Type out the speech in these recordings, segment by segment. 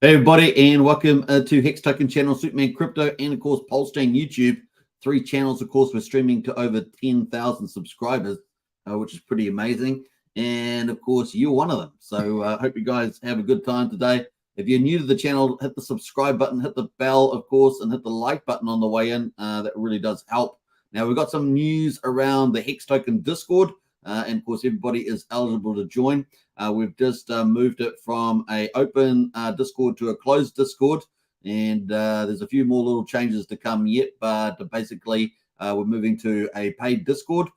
Hey everybody, and welcome to Hex Token channel, Superman Crypto, and of course Pulsechain YouTube. 3 channels, of course. We're streaming to over 10,000 subscribers, which is pretty amazing. And of course, you're one of them. So I hope you guys have a good time today. If you're new to the channel, hit the subscribe button, hit the bell, of course, and hit the like button on the way in. That really does help. Now, we've got some news around the Hex Token Discord, and of course, everybody is eligible to join. We've just moved it from a open Discord to a closed Discord, and there's a few more little changes to come yet, but basically we're moving to a paid Discord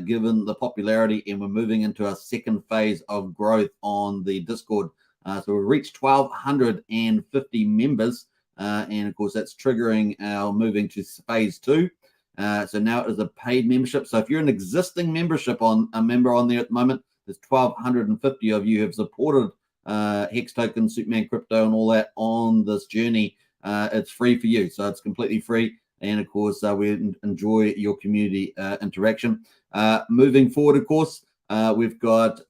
given the popularity, and we're moving into a second phase of growth on the Discord. So we've reached 1,250 members, and of course that's triggering our moving to phase 2. So now it is a paid membership. So if you're an existing membership on a member on there at the moment, there's 1,250 of you have supported Hex Token, Superman Crypto, and all that on this journey. It's free for you, so it's completely free. And of course, we enjoy your community interaction. Moving forward, of course, we've got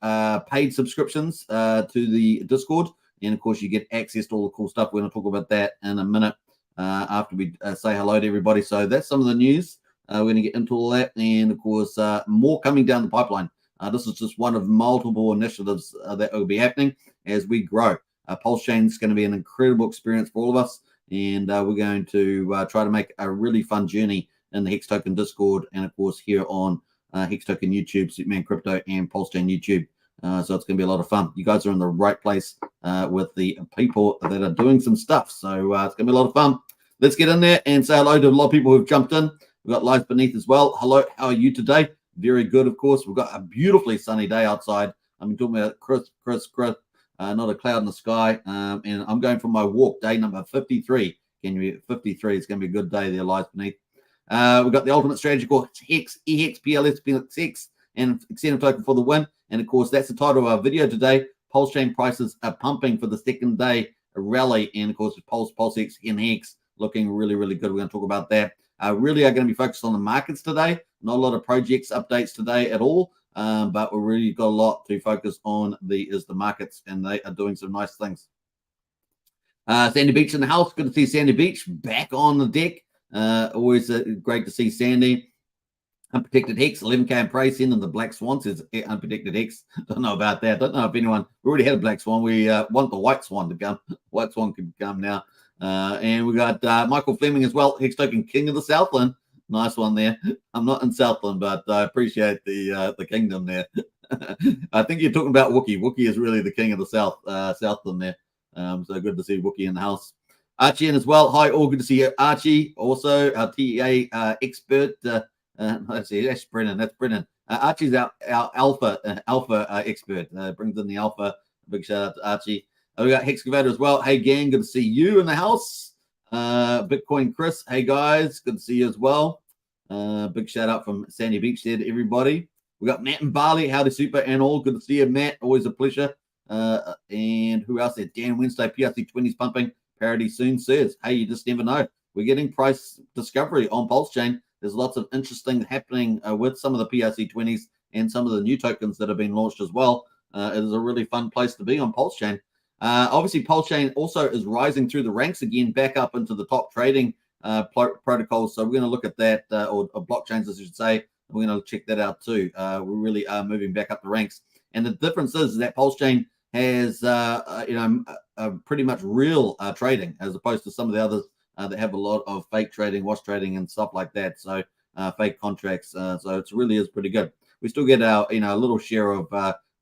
paid subscriptions to the Discord, and of course, you get access to all the cool stuff. We're going to talk about that in a minute after we say hello to everybody. So that's some of the news. We're going to get into all that, and of course, more coming down the pipeline. This is just one of multiple initiatives that will be happening as we grow. Pulsechain is going to be an incredible experience for all of us, and we're going to try to make a really fun journey in the Hex Token Discord, and of course here on Hex Token YouTube, Superman Crypto, and Pulsechain YouTube. So it's going to be a lot of fun. You guys are in the right place with the people that are doing some stuff. So it's going to be a lot of fun. Let's get in there and say hello to a lot of people who've jumped in. We've got live beneath as well. Hello, how are you today? Very good, of course. We've got a beautifully sunny day outside. I'm talking about Chris, not a cloud in the sky. And I'm going for my walk, day number 53. Can you 53? It's going to be a good day there, live beneath. We've got the ultimate strategy called Hex, EHEX, PLS, PLSX, and incentive token for the win. And of course, that's the title of our video today. Pulsechain prices are pumping for the second day rally. And of course, PulseX, and Hex looking really, really good. We're going to talk about that. Really are going to be focused on the markets today. Not a lot of projects updates today at all, but we've really got a lot to focus on the markets, and they are doing some nice things. Sandy Beach in the house. Good to see Sandy Beach back on the deck. Always great to see Sandy. Unprotected Hex, 11K in price in, and the Black Swan says unprotected Hex. Don't know about that. Don't know if anyone. We already had a Black Swan. We want the White Swan to come. White Swan can come now. And we got Michael Fleming as well. Hex Token King of the Southland. Nice one there. I'm not in Southland, but I appreciate the kingdom there. I think you're talking about Wookie. Wookie is really the king of the Southland there. So good to see Wookie in the house. Archie in as well. Hi, all good to see you. Archie, also our TEA expert. Let's see, that's Brennan. That's Brennan. Archie's our alpha expert. Brings in the alpha. Big shout out to Archie. We got Hexcavator as well. Hey gang, good to see you in the house. Bitcoin Chris, hey guys, good to see you as well. Big shout out from Sandy Beach there to everybody. We got Matt and Barley, howdy super and all. Good to see you, Matt. Always a pleasure. And who else there? Dan Wednesday, PRC20's pumping. Parity soon says, hey, you just never know. We're getting price discovery on Pulsechain. There's lots of interesting happening with some of the PRC20s and some of the new tokens that have been launched as well. It is a really fun place to be on Pulsechain. Obviously, Pulsechain also is rising through the ranks again, back up into the top trading protocols. So we're going to look at that, or blockchains, as you should say. We're going to check that out too. We really are moving back up the ranks. And the difference is that Pulsechain has, pretty much real trading, as opposed to some of the others that have a lot of fake trading, wash trading, and stuff like that. So fake contracts. So it really is pretty good. We still get our, a little share of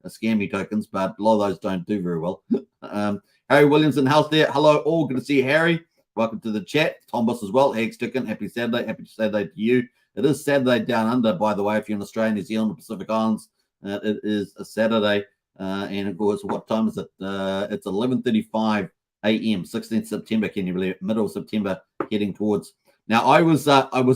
scammy tokens, but a lot of those don't do very well. Harry Williams in the house there. Hello, all. Good to see you, Harry. Welcome to the chat. Tom Boss as well. Hex Token. Happy Saturday. Happy Saturday to you. It is Saturday down under, by the way, if you're in Australia, New Zealand, or Pacific Islands. It is a Saturday. And of course, what time is it? It's 11:35 a.m. 16th September. Can you believe it? Middle of September, heading towards. Now, I was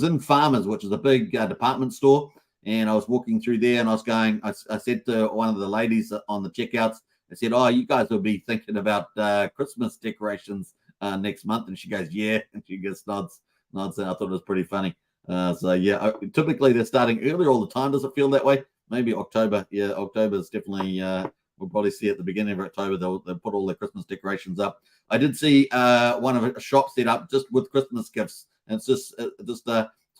in Farmers, which is a big department store. And I was walking through there, and I was going. I said to one of the ladies on the checkouts, I said, "Oh, you guys will be thinking about Christmas decorations next month." And she goes, "Yeah," and she just nods. And I thought it was pretty funny. So yeah, typically they're starting earlier all the time. Does it feel that way? Maybe October. Yeah, October is definitely. We'll probably see at the beginning of October they'll put all their Christmas decorations up. I did see one of a shop set up just with Christmas gifts, and it's just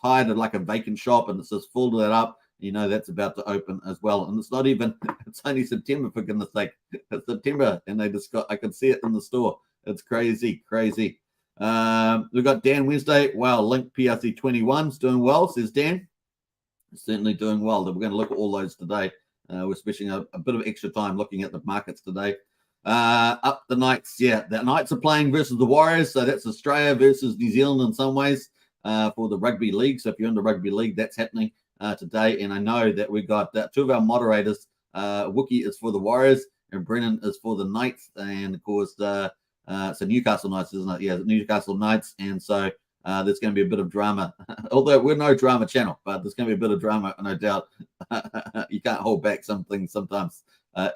tied at like a vacant shop, and it's just filled that up. You know, that's about to open as well, and it's not even, it's only September, for goodness sake. It's September, and they just got, I can see it in the store. It's crazy. We've got Dan Wednesday. Wow, Link PRC 21's doing well, says Dan. Certainly doing well. We're going to look at all those today. We're spending a bit of extra time looking at the markets today. Up the Knights, yeah, the Knights are playing versus the Warriors, so that's Australia versus New Zealand in some ways for the rugby league. So if you're in the rugby league, that's happening today. And I know that we've got two of our moderators. Wookie is for the Warriors, and Brennan is for the Knights, and of course, so Newcastle Knights, isn't it? Yeah, Newcastle Knights, and so there's going to be a bit of drama. Although we're no drama channel, but there's going to be a bit of drama, no doubt. You can't hold back some things sometimes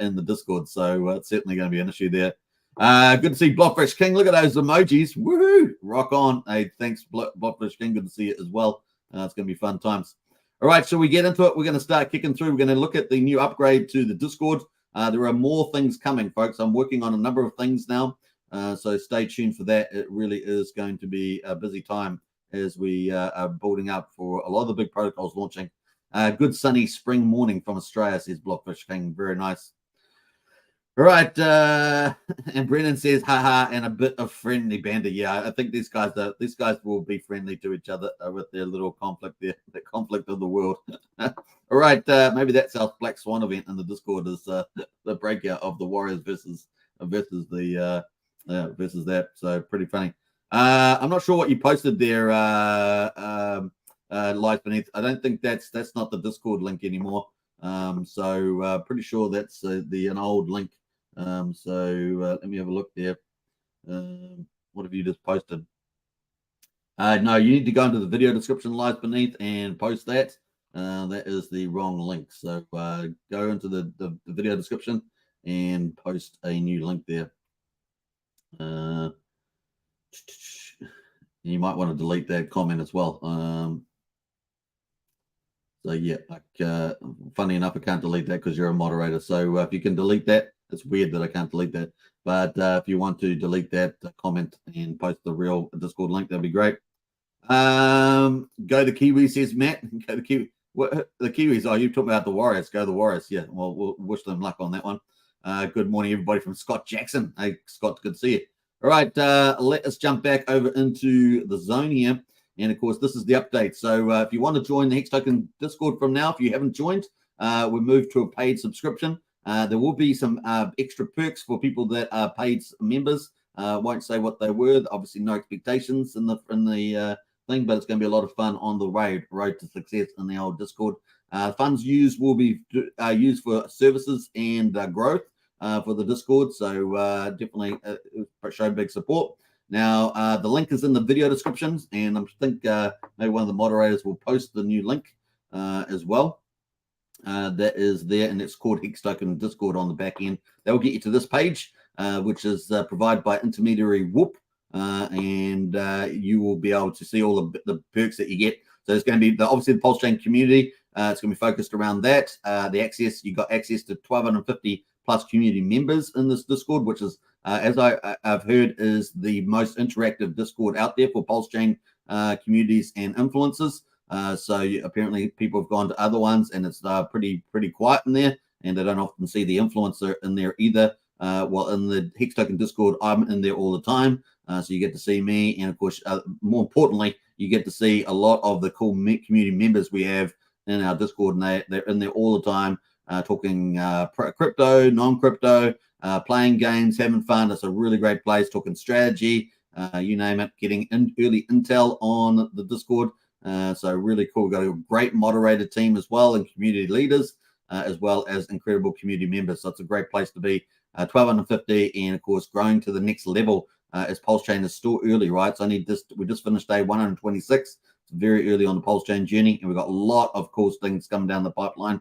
in the Discord, so it's certainly going to be an issue there. Good to see Blockfish King. Look at those emojis. Woohoo! Rock on. Hey, thanks, Blockfish King. Good to see it as well. It's going to be fun times. All right, so we get into it. We're going to start kicking through. We're going to look at the new upgrade to the Discord. There are more things coming, folks. I'm working on a number of things now, so stay tuned for that. It really is going to be a busy time as we are building up for a lot of the big protocols launching. Good sunny spring morning from Australia, says Blockfish King. Very nice. All right, and Brennan says, haha, and a bit of friendly banter. Yeah, I think these guys will be friendly to each other with their little conflict there, the conflict of the world. All right, maybe that's our Black Swan event in the Discord is the breakout of the Warriors versus the versus that. So pretty funny. I'm not sure what you posted there, Light Beneath. I don't think that's not the Discord link anymore. So pretty sure that's an old link. Let me have a look there. What have you just posted? No, you need to go into the video description, Light Beneath, and post that. That is the wrong link. So go into the video description and post a new link there. You might want to delete that comment as well. So yeah, funny enough, I can't delete that because you're a moderator. So if you can delete that, it's weird that I can't delete that. But if you want to delete that comment and post the real Discord link, that'd be great. Go the Kiwi, says Matt. Go the Kiwi. What the Kiwis? Oh, you talking about the Warriors? Go the Warriors. Yeah. Well, we'll wish them luck on that one. Good morning, everybody from Scott Jackson. Hey, Scott, good to see you. All right, let us jump back over into the zone here. And of course, this is the update. So if you want to join the Hex Token Discord from now, if you haven't joined, we moved to a paid subscription. There will be some extra perks for people that are paid members. Won't say what they were. Obviously, no expectations in the thing, but it's going to be a lot of fun on the road to success in the old Discord. Funds used will be used for services and growth for the Discord. So definitely show big support. Now, the link is in the video descriptions, and I think maybe one of the moderators will post the new link as well. That is there, and it's called Hex Token Discord on the back end. That will get you to this page, which is provided by intermediary Whoop, and you will be able to see all the perks that you get. So it's going to be obviously the Pulsechain community. It's going to be focused around that. The access, you got access to 1,250 plus community members in this Discord, which is, as I've heard, is the most interactive Discord out there for Pulsechain communities and influencers. So apparently people have gone to other ones, and it's pretty quiet in there, and they don't often see the influencer in there either. Well, in the Hex Token Discord, I'm in there all the time, so you get to see me, and of course, more importantly, you get to see a lot of the cool community members we have in our Discord, and they're in there all the time, talking crypto, non-crypto, playing games, having fun. It's a really great place, talking strategy, you name it, getting early intel on the Discord. So really cool. We've got a great moderator team as well, and community leaders, as well as incredible community members. So it's a great place to be. 1,250, and of course, growing to the next level as Pulsechain is still early, right? So we just finished day 126. It's very early on the Pulsechain journey, and we've got a lot of cool things coming down the pipeline.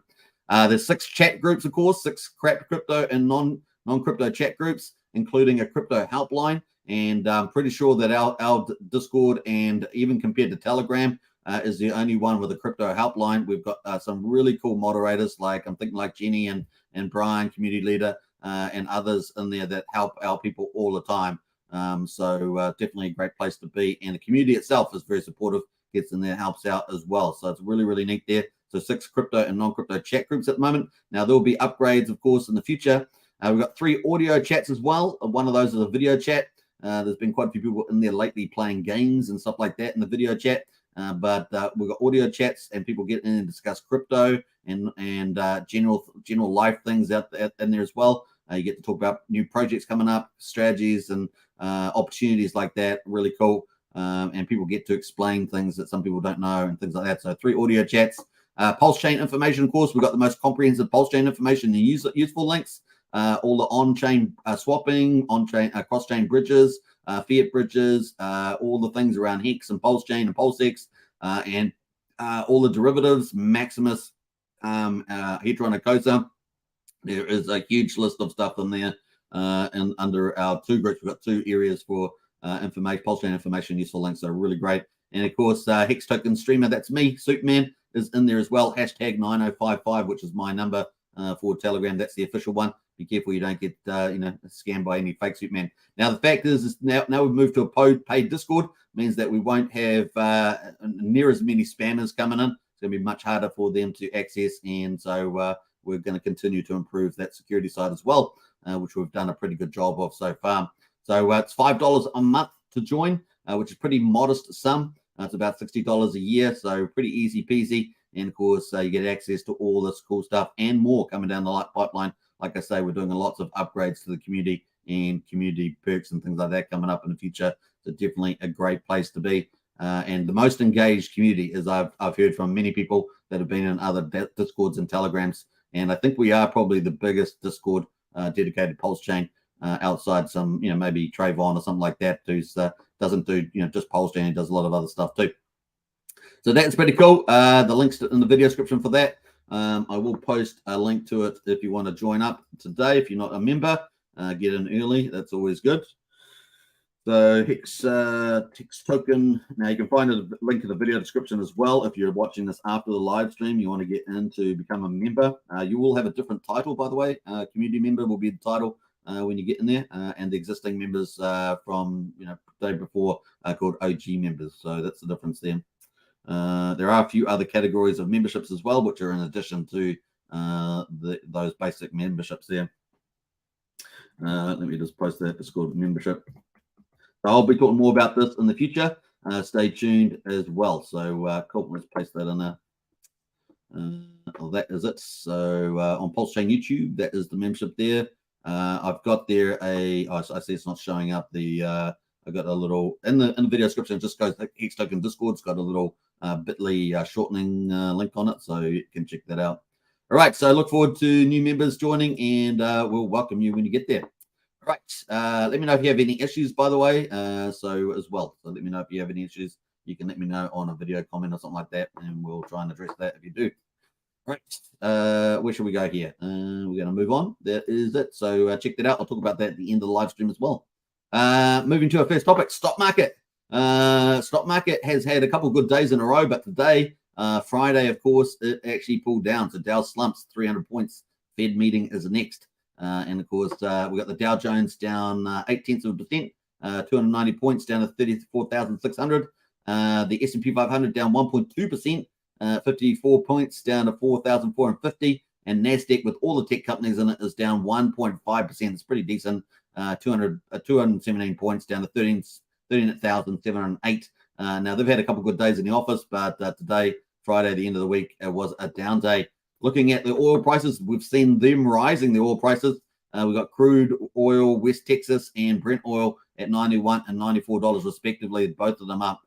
There's 6 chat groups, of course, 6 crypto and non-crypto chat groups, including a crypto helpline. And I'm pretty sure that our Discord, and even compared to Telegram, is the only one with a crypto helpline. We've got some really cool moderators, like I'm thinking like Jenny and Brian, community leader, and others in there that help our people all the time. So definitely a great place to be. And the community itself is very supportive, gets in there, helps out as well. So it's really, really neat there. So 6 crypto and non-crypto chat groups at the moment. Now, there will be upgrades, of course, in the future. We've got 3 audio chats as well. One of those is a video chat. There's been quite a few people in there lately playing games and stuff like that in the video chat. But we've got audio chats and people get in and discuss crypto and general life things out in there as well. You get to talk about new projects coming up, strategies and opportunities like that. Really cool. And people get to explain things that some people don't know and things like that. So 3 audio chats. Pulsechain information, of course. We've got the most comprehensive Pulsechain information and useful links. All the on-chain swapping, on-chain cross-chain bridges, fiat bridges, all the things around Hex and Pulsechain and PulseX, and all the derivatives, Maximus, Hedron and Cosa. There is a huge list of stuff in there. And under our 2 groups, we've got 2 areas for information, Pulsechain information, useful links. So really great. And of course, Hex Token Streamer, that's me, Superman, is in there as well. Hashtag 9055, which is my number for Telegram. That's the official one. Be careful you don't get scammed by any fake Superman. Now the fact is now we've moved to a paid Discord, means that we won't have near as many spammers coming in. It's going to be much harder for them to access, and so we're going to continue to improve that security side as well, which we've done a pretty good job of so far. So it's $5 a month to join, which is pretty modest sum. It's about $60 a year, so pretty easy peasy. And of course, you get access to all this cool stuff and more coming down the pipeline. Like I say, we're doing lots of upgrades to the community and community perks and things like that coming up in the future. So definitely a great place to be. And the most engaged community, as I've heard from many people that have been in other Discords and Telegrams. And I think we are probably the biggest Discord dedicated Pulsechain outside some, maybe Trayvon or something like that, who doesn't do, just Pulsechain, does a lot of other stuff too. So that's pretty cool. The link's in the video description for that. I will post a link to it if you want to join up today. If you're not a member, get in early. That's always good. So Hex Token. Now you can find a link in the video description as well. If you're watching this after the live stream, you want to get in to become a member. You will have a different title, by the way. Community member will be the title when you get in there, and the existing members from the day before called OG members. So that's the difference there. There are a few other categories of memberships as well, which are in addition to those basic memberships there. Let me just post that Discord membership. So I'll be talking more about this in the future. Stay tuned as well. So cool, let's paste that in there. Well, that is it. So on Pulsechain YouTube, that is the membership there. I've got there I see it's not showing up. I've got a little in the video description. It just goes to Hex Token Discord. It's got a little bit.ly shortening link on it, so you can check that out. All right, so look forward to new members joining, and we'll welcome you when you get there. All right, let me know if you have any issues, by the way. So let me know if you have any issues. You can let me know on a video comment or something like that, and we'll try and address that if you do. All right, where should we go here? We're going to move on. That is it. So check that out. I'll talk about that at the end of the live stream as well. Moving to our first topic, stock market. Stock market has had a couple of good days in a row, but today, Friday, of course, it actually pulled down. So Dow slumps 300 points. Fed meeting is next. And of course, we got the Dow Jones down 0.8%, 290 points down to 34,600. The S&P 500 down 1.2%, 54 points down to 4,450. And NASDAQ, with all the tech companies in it, is down 1.5%. It's pretty decent. 217 points down to 13,708. Now, they've had a couple of good days in the office, but today, Friday, the end of the week, it was a down day. Looking at the oil prices, we've seen them rising, the oil prices. We've got crude oil, West Texas, and Brent oil at $91 and $94 respectively, both of them up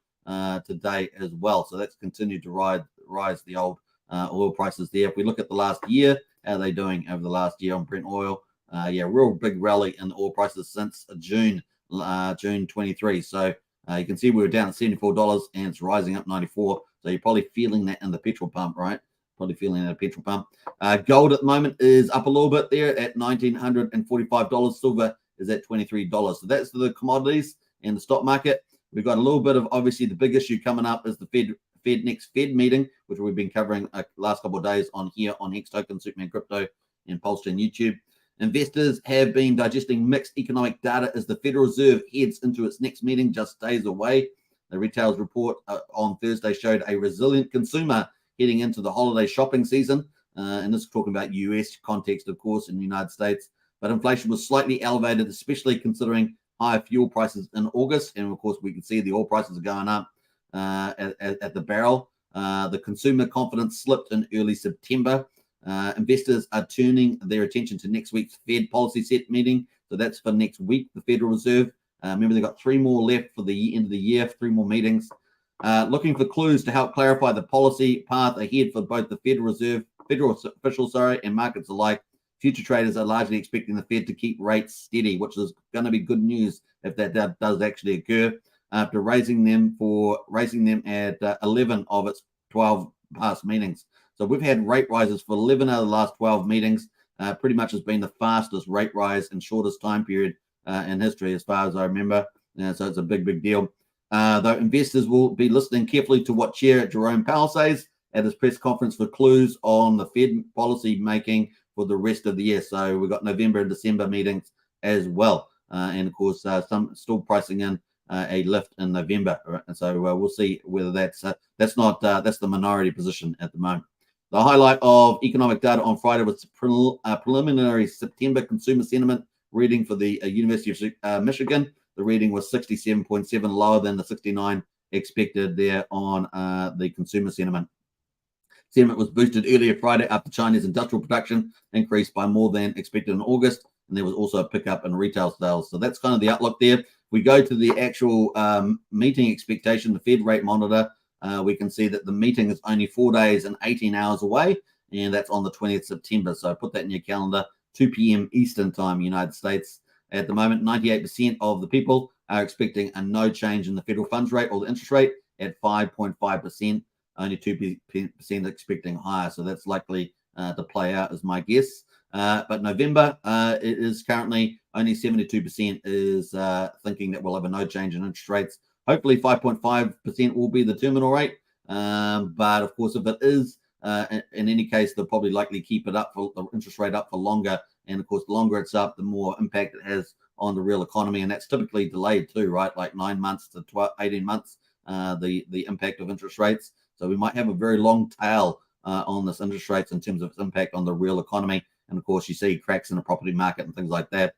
today as well. So that's continued to rise the old oil prices there. If we look at the last year, how are they doing over the last year on Brent oil? Real big rally in the oil prices since June 23. So you can see we were down at $74 and it's rising up 94. So you're probably feeling that in the petrol pump, right? Probably feeling that petrol pump. Gold at the moment is up a little bit there at $1,945. Silver is at $23. So that's the commodities and the stock market. We've got a little bit of, obviously, the big issue coming up is the next Fed meeting, which we've been covering last couple of days on here on Hex Token, Superman Crypto, and Pulsechain YouTube. Investors have been digesting mixed economic data as the Federal Reserve heads into its next meeting just days away. The retail's report on Thursday showed a resilient consumer heading into the holiday shopping season. And this is talking about US context, of course, in the United States. But inflation was slightly elevated, especially considering higher fuel prices in August. And of course, we can see the oil prices are going up at the barrel. The consumer confidence slipped in early September. Investors are turning their attention to next week's Fed policy set meeting. So that's for next week, the Federal Reserve. Remember, they've got 3 more left for the end of the year, 3 more meetings. Looking for clues to help clarify the policy path ahead for both the Federal Reserve, federal officials, and markets alike. Future traders are largely expecting the Fed to keep rates steady, which is going to be good news if that does actually occur. After raising them at 11 of its 12 past meetings. So we've had rate rises for 11 out of the last 12 meetings. Pretty much has been the fastest rate rise and shortest time period in history, as far as I remember. So it's a big deal. Though investors will be listening carefully to what Chair Jerome Powell says at his press conference for clues on the Fed policy making for the rest of the year. So we've got November and December meetings as well. And of course, some still pricing in a lift in November. And so we'll see whether that's the minority position at the moment. The highlight of economic data on Friday was preliminary September consumer sentiment reading for the University of Michigan. The reading was 67.7, lower than the 69 expected there on the consumer sentiment. Sentiment was boosted earlier Friday after Chinese industrial production increased by more than expected in August, and there was also a pickup in retail sales. So that's kind of the outlook there. We go to the actual meeting expectation, the Fed rate monitor. We can see that the meeting is only 4 days and 18 hours away, and that's on the 20th September. So put that in your calendar, 2 p.m. Eastern time, United States. At the moment, 98% of the people are expecting a no change in the federal funds rate or the interest rate at 5.5%. Only 2% expecting higher. So that's likely to play out, is my guess. But November, it is currently only 72% is thinking that we'll have a no change in interest rates. Hopefully 5.5% will be the terminal rate. But of course, if it is, in any case, they'll probably likely keep it up for the interest rate up for longer. And of course, the longer it's up, the more impact it has on the real economy. And that's typically delayed too, right? Like 9 months to 18 months, the impact of interest rates. So we might have a very long tail on this interest rates in terms of its impact on the real economy. And of course, you see cracks in the property market and things like that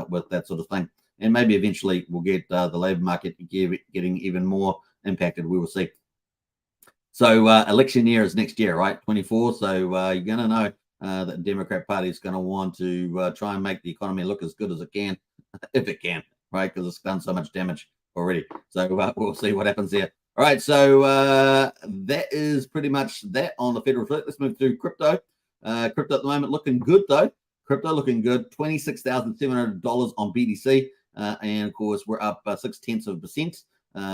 with that sort of thing. And maybe eventually we'll get the labor market getting even more impacted. We will see. So election year is next year, right? 24. So you're going to know that the Democrat Party is going to want to try and make the economy look as good as it can, if it can, right? Because it's done so much damage already. So we'll see what happens there. All right, so that is pretty much that on the Federal Reserve. Let's move to crypto. Crypto at the moment looking good, though. Crypto looking good, $26,700 on BTC. And, of course, we're up 0.6%.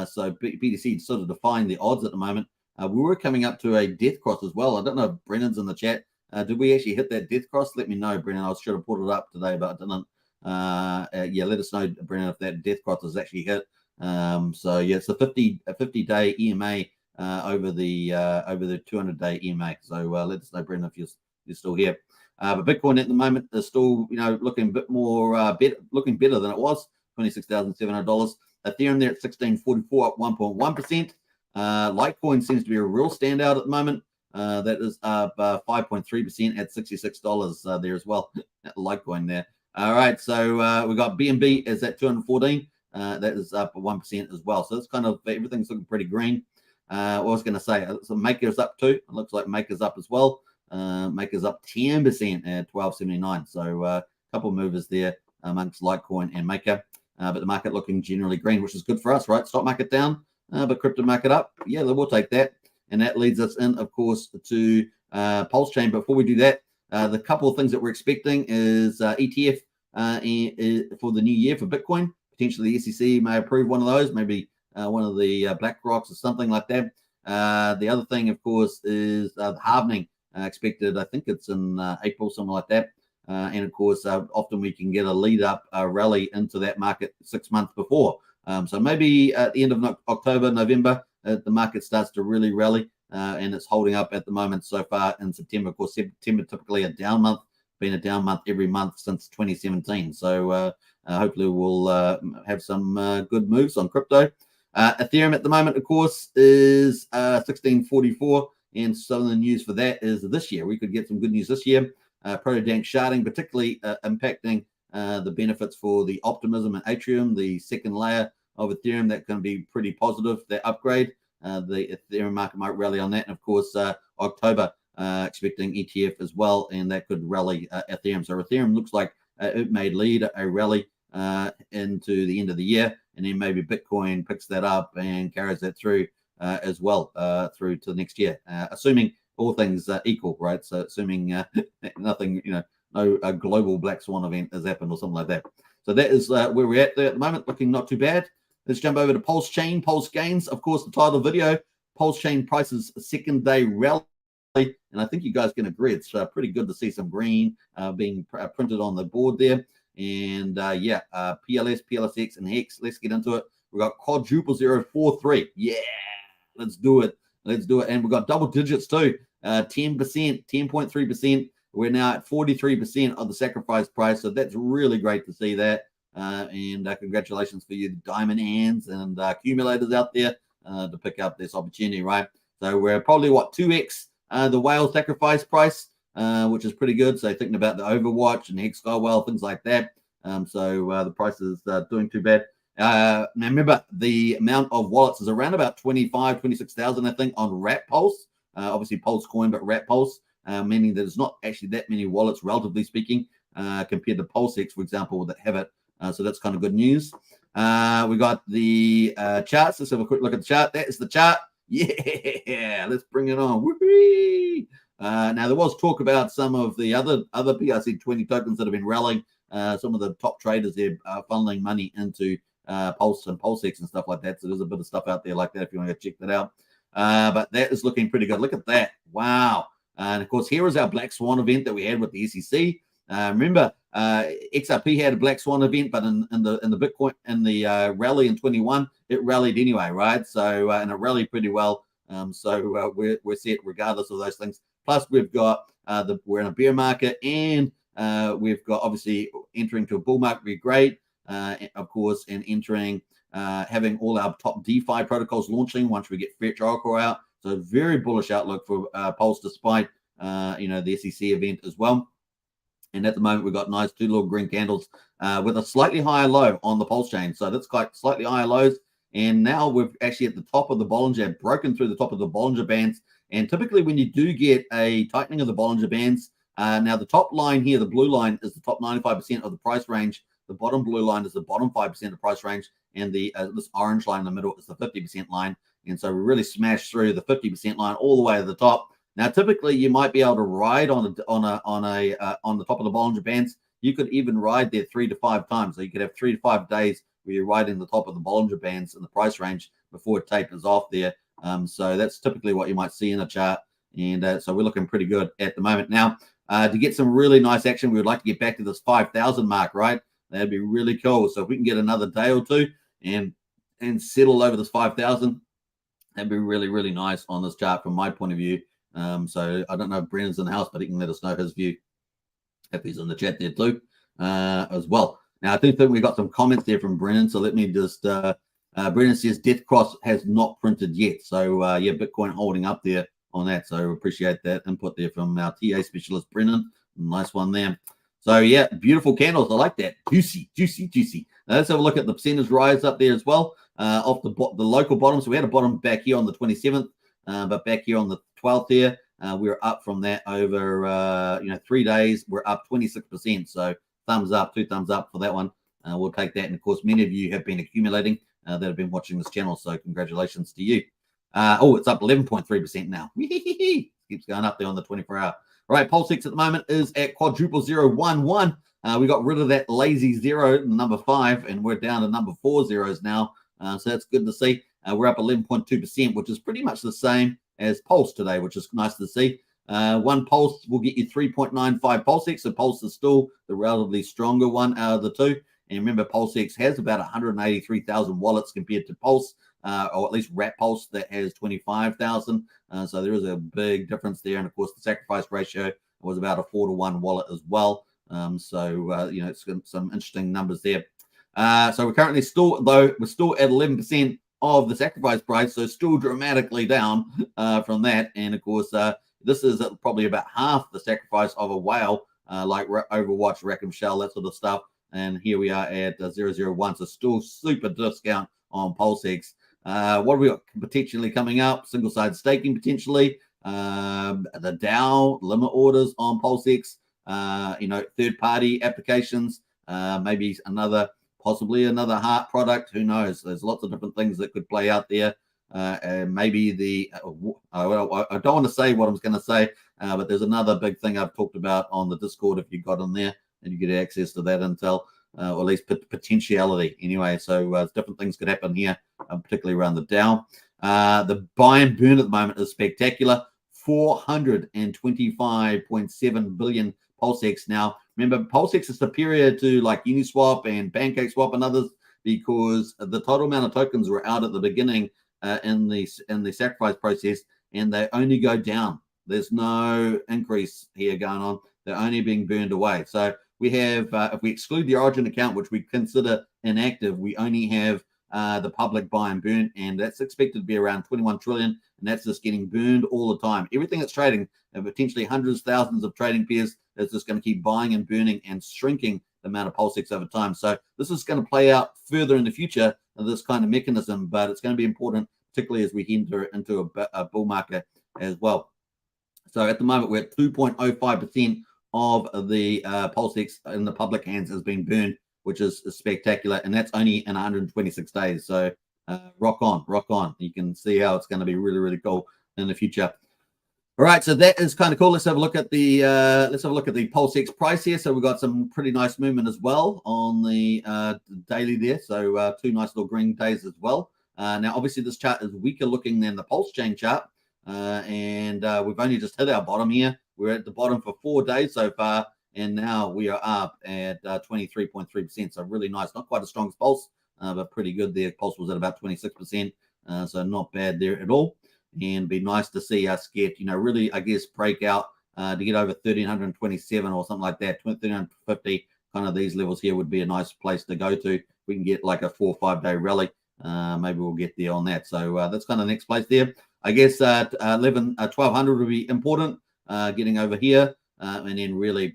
So BTC sort of defying the odds at the moment. We were coming up to a death cross as well. I don't know if Brennan's in the chat. Did we actually hit that death cross? Let me know, Brennan. I should have put it up today, but I didn't. Yeah, let us know, Brennan, if that death cross is actually hit. So yeah, it's a 50-day EMA over the 200-day EMA. So let us know, Brendan, if you're still here. But Bitcoin at the moment is still, looking a bit more looking better than it was, $26,700. Ethereum there at 1644, up 1.1%. Litecoin seems to be a real standout at the moment. That is up 5.3% at $66 there as well. Litecoin there. All right, so we got BNB is at 214. That is up 1% as well. So it's kind of everything's looking pretty green. What I was going to say, so Maker's up too. It looks like Maker's up as well. Maker's up 10% at 1279. So a couple of movers there amongst Litecoin and Maker. But the market looking generally green, which is good for us, right? Stock market down, but crypto market up. Yeah, we'll take that. And that leads us in, of course, to Pulsechain. Before we do that, the couple of things that we're expecting is ETF for the new year for Bitcoin. Potentially the SEC may approve one of those, maybe one of the Black Rocks or something like that. The other thing, of course, is the halvening expected. I think it's in April, something like that. And of course, often we can get a lead up rally into that market 6 months before. So maybe at the end of October, November, the market starts to really rally, and it's holding up at the moment so far in September. Of course, September typically a down month been a down month every month since 2017. So hopefully we'll have some good moves on crypto. Ethereum at the moment, of course, is 1644. And some of the news for that is this year. We could get some good news this year. Proto-dank sharding, particularly impacting the benefits for the Optimism and Atrium, the second layer of Ethereum. That can be pretty positive, that upgrade. The Ethereum market might rally on that. And of course, October, expecting ETF as well, and that could rally Ethereum. So Ethereum looks like it may lead a rally into the end of the year, and then maybe Bitcoin picks that up and carries that through as well through to the next year, assuming all things equal, right? So assuming nothing, no global black swan event has happened or something like that. So that is where we're at there at the moment, looking not too bad. Let's jump over to Pulsechain, Pulse Gains. Of course, the title of the video, Pulsechain prices second day rally. And I think you guys can agree, it's pretty good to see some green being printed on the board there. And PLS, PLSX, and Hex. Let's get into it. We got quadruple 043. Yeah, let's do it. Let's do it. And we got double digits too. 10%, 10.3%. We're now at 43% of the sacrifice price. So that's really great to see that. And congratulations for you, diamond hands and accumulators out there to pick up this opportunity, right? So we're probably 2x the whale sacrifice price, which is pretty good. So thinking about the Overwatch and Hex Whale, things like that. So the price is doing too bad. Now remember, the amount of wallets is around about 26,000, I think, on Rat Pulse. Obviously Pulse Coin, but Rat Pulse, meaning that there's not actually that many wallets, relatively speaking, compared to PulseX, for example, that have it. So that's kind of good news. We got the charts. Let's have a quick look at the chart. That is the chart. Yeah, let's bring it on. Whoopee! Now, there was talk about some of the other PRC20 tokens that have been rallying. Some of the top traders there funneling money into Pulse and PulseX and stuff like that. So there's a bit of stuff out there like that if you want to go check that out. But that is looking pretty good. Look at that. Wow. And of course, here is our Black Swan event that we had with the SEC. Remember, XRP had a Black Swan event, but in the Bitcoin, in the rally in 21, it rallied anyway, right? So and it rallied pretty well. So we're set regardless of those things. Plus, we've got we're in a bear market, and we've got obviously entering to a bull market would be great, of course, and entering having all our top DeFi protocols launching once we get Fetch Oracle out. So very bullish outlook for Pulse, despite the SEC event as well. And at the moment, we've got nice 2 little green candles with a slightly higher low on the Pulse chain. So that's quite slightly higher lows. And now we're actually at the top of the Bollinger, broken through the top of the Bollinger Bands. And typically when you do get a tightening of the Bollinger Bands, now the top line here, the blue line, is the top 95% of the price range. The bottom blue line is the bottom 5% of the price range. And the this orange line in the middle is the 50% line. And so we really smashed through the 50% line all the way to the top. Now, typically, you might be able to ride on the top of the Bollinger Bands. You could even ride there 3 to 5 times. So you could have 3 to 5 days where you're riding the top of the Bollinger Bands in the price range before it tapers off there. So that's typically what you might see in a chart. And so we're looking pretty good at the moment. Now, to get some really nice action, we would like to get back to this 5,000 mark, right? That'd be really cool. So if we can get another day or two and settle over this 5,000, that'd be really, really nice on this chart from my point of view. So I don't know if Brennan's in the house, but he can let us know his view if he's in the chat there too as well. Now, I do think we got some comments there from Brennan. So let me just, Brennan says Death Cross has not printed yet. So yeah, Bitcoin holding up there on that. So appreciate that input there from our TA specialist, Brennan. Nice one there. So yeah, beautiful candles. I like that. Juicy, juicy, juicy. Now let's have a look at the percentage rise up there as well. Off the local bottom. So we had a bottom back here on the 27th, but back here on the 12th here, we're up from that over 3 days. We're up 26%. So thumbs up, 2 thumbs up for that one. We'll take that. And of course, many of you have been accumulating that have been watching this channel. So congratulations to you. It's up 11.3% now. Keeps going up there on the 24-hour. All right, PulseX at the moment is at quadruple 011. We got rid of that lazy 0, number 5, and we're down to number 4 zeros now. So that's good to see. We're up 11.2%, which is pretty much the same as Pulse today, which is nice to see. One Pulse will get you 3.95 PulseX. So Pulse is still the relatively stronger one out of the two. And remember, PulseX has about 183,000 wallets compared to Pulse, or at least Rat Pulse that has 25,000. So there is a big difference there. And of course, the sacrifice ratio was about a 4-to-1 wallet as well. You know, it's got some interesting numbers there. So we're currently still, though, we're still at 11% of the sacrifice price, so still dramatically down from that. And of course, this is probably about half the sacrifice of a whale, like Overwatch, Rackham Shell, that sort of stuff. And here we are at 001, so still super discount on PulseX. What have we got potentially coming up? Single-side staking potentially. The DAO limit orders on PulseX. You know, third-party applications. Maybe possibly another heart product. Who knows? There's lots of different things that could play out there. Maybe well, I don't want to say what I'm going to say, but there's another big thing I've talked about on the Discord. If you got on there and you get access to that intel, or at least potentiality anyway. So different things could happen here, particularly around the DAO. The buy and burn at the moment is spectacular. 425.7 billion PulseX. Now, remember, PulseX is superior to like Uniswap and PancakeSwap and others because the total amount of tokens were out at the beginning in the sacrifice process, and they only go down. There's no increase here going on. They're only being burned away. So we have, if we exclude the Origin account, which we consider inactive, we only have the public buy and burn, and that's expected to be around 21 trillion, and that's just getting burned all the time. Everything that's trading, and potentially hundreds, thousands of trading pairs, is just going to keep buying and burning and shrinking the amount of PulseX over time. So this is going to play out further in the future, this kind of mechanism, but it's going to be important, particularly as we enter into a bull market as well. So at the moment, we're at 2.05% of the PulseX in the public hands has been burned, which is spectacular, and that's only in 126 days. So rock on. You can see how it's going to be really, really cool in the future. All right, so that is kind of cool. Let's have a look at the PulseX price here. So we've got some pretty nice movement as well on the daily there. So two nice little green days as well. Now, obviously, this chart is weaker looking than the Pulsechain chart, and we've only just hit our bottom here. We're at the bottom for 4 days so far, and now we are up at 23.3%. So really nice. Not quite as strong as Pulse, but pretty good there. Pulse was at about 26%, so not bad there at all. And be nice to see us get, you know, really, I guess, break out to get over 1,327 or something like that, 1,350. Kind of these levels here would be a nice place to go to. We can get like a 4 or 5 day rally. Maybe we'll get there on that. So that's kind of the next place there. I guess 1,200 would be important, getting over here, and then really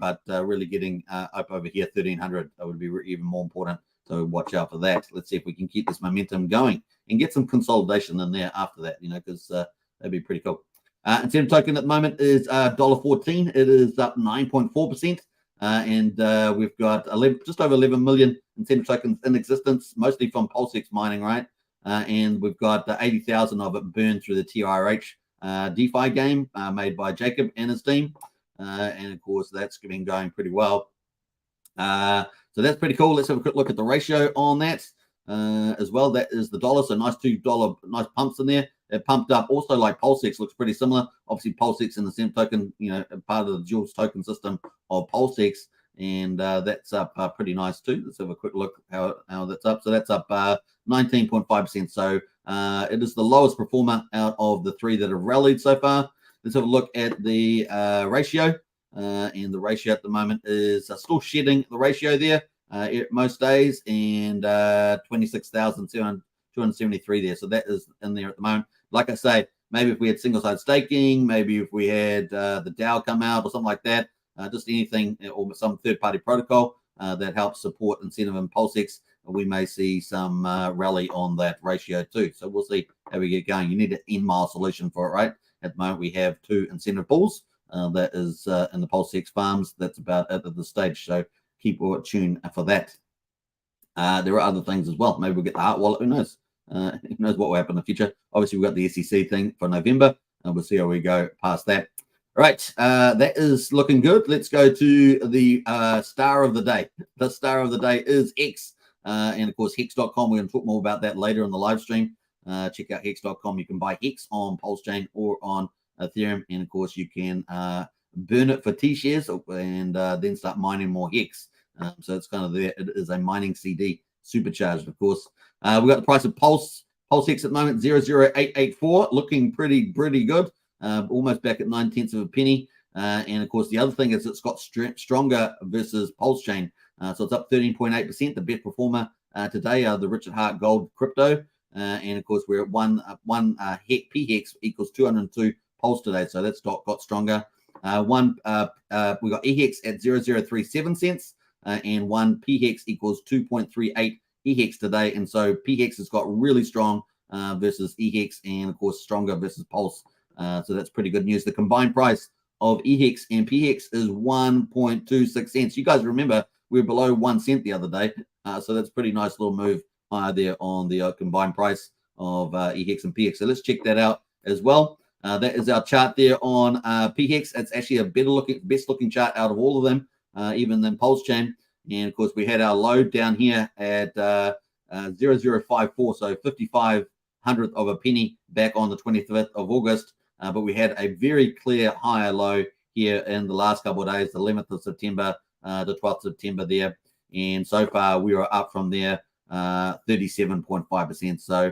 getting up over here, 1,300 would be even more important. So watch out for that. Let's see if we can keep this momentum going and get some consolidation in there after that, you know, because that'd be pretty cool. Incentive token at the moment is $1.14. It is up 9.4%. And we've got just over 11 million incentive tokens in existence, mostly from PulseX mining, right? And we've got 80,000 of it burned through the TRH DeFi game made by Jacob and his team. And of course, that's been going pretty well. So that's pretty cool. Let's have a quick look at the ratio on that as well. That is the dollar. So nice $2 nice pumps in there. It pumped up also like PulseX, looks pretty similar. Obviously, PulseX and the incentive token, you know, part of the dual token system of PulseX. And that's up pretty nice too. Let's have a quick look how that's up. So that's up 19.5%. So it is the lowest performer out of the three that have rallied so far. Let's have a look at the ratio. And the ratio at the moment is still shedding the ratio there most days, and 26,273 there. So that is in there at the moment. Like I say, maybe if we had single-side staking, maybe if we had the DAO come out or something like that, just anything or some third-party protocol that helps support incentive and PulseX, we may see some rally on that ratio too. So we'll see how we get going. You need an in-mile solution for it, right? At the moment, we have 2 incentive pools. That is in the PulseX farms. That's about it at the stage. So keep tuned for that. There are other things as well. Maybe we'll get the Heart Wallet. Who knows? Who knows what will happen in the future? Obviously, we've got the SEC thing for November, and we'll see how we go past that. All right, that is looking good. Let's go to the star of the day. The star of the day is Hex, and of course, Hex.com. We're going to talk more about that later in the live stream. Check out Hex.com. You can buy Hex on Pulsechain or on Ethereum, and of course you can burn it for T-shares and then start mining more Hex. So it's kind of there. It is a mining CD supercharged, of course. We've got the price of PulseX at the moment, 0.0884, looking pretty good. Almost back at 9 tenths of a penny. And of course, the other thing is it's got stronger versus Pulsechain. So it's up 13.8%. The best performer today are the Richard Hart Gold crypto. And of course, we're at one PHEX equals 202 Pulse today. So that's got stronger. We got EHEX at 0.037 cents, and one PHEX equals 2.38 EHEX today. And so PHEX has got really strong versus EHEX, and of course stronger versus Pulse. So that's pretty good news. The combined price of EHEX and PHEX is 1.26 cents. You guys remember we were below 1 cent the other day. So that's pretty nice little move higher there on the combined price of EHEX and PHEX. So let's check that out as well. That is our chart there on PHEX. It's actually a best looking chart out of all of them, even than Pulsechain. And of course, we had our low down here at 0.054, so 55/100th of a penny back on the 25th of August. But we had a very clear higher low here in the last couple of days, the 11th of September, the 12th of September there. And so far, we are up from there 37.5%. So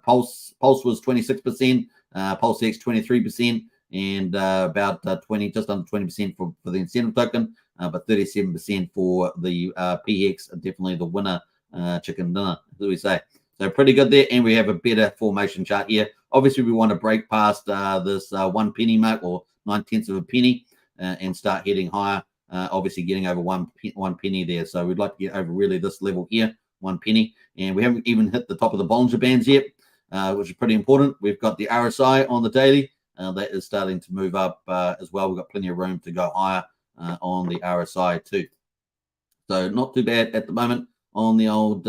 Pulse was 26%. Pulsechain 23%, and about just under 20% for the incentive token, but 37% for the PHEX. Definitely the winner chicken dinner, as we say. So pretty good there, and we have a better formation chart here. Obviously, we want to break past this 1 penny mark, or 9/10 of a penny, and start heading higher. Obviously, getting over one penny there. So we'd like to get over really this level here, 1 penny, and we haven't even hit the top of the Bollinger Bands yet. Which is pretty important. We've got the RSI on the daily. That is starting to move up as well. We've got plenty of room to go higher on the RSI too. So not too bad at the moment on the old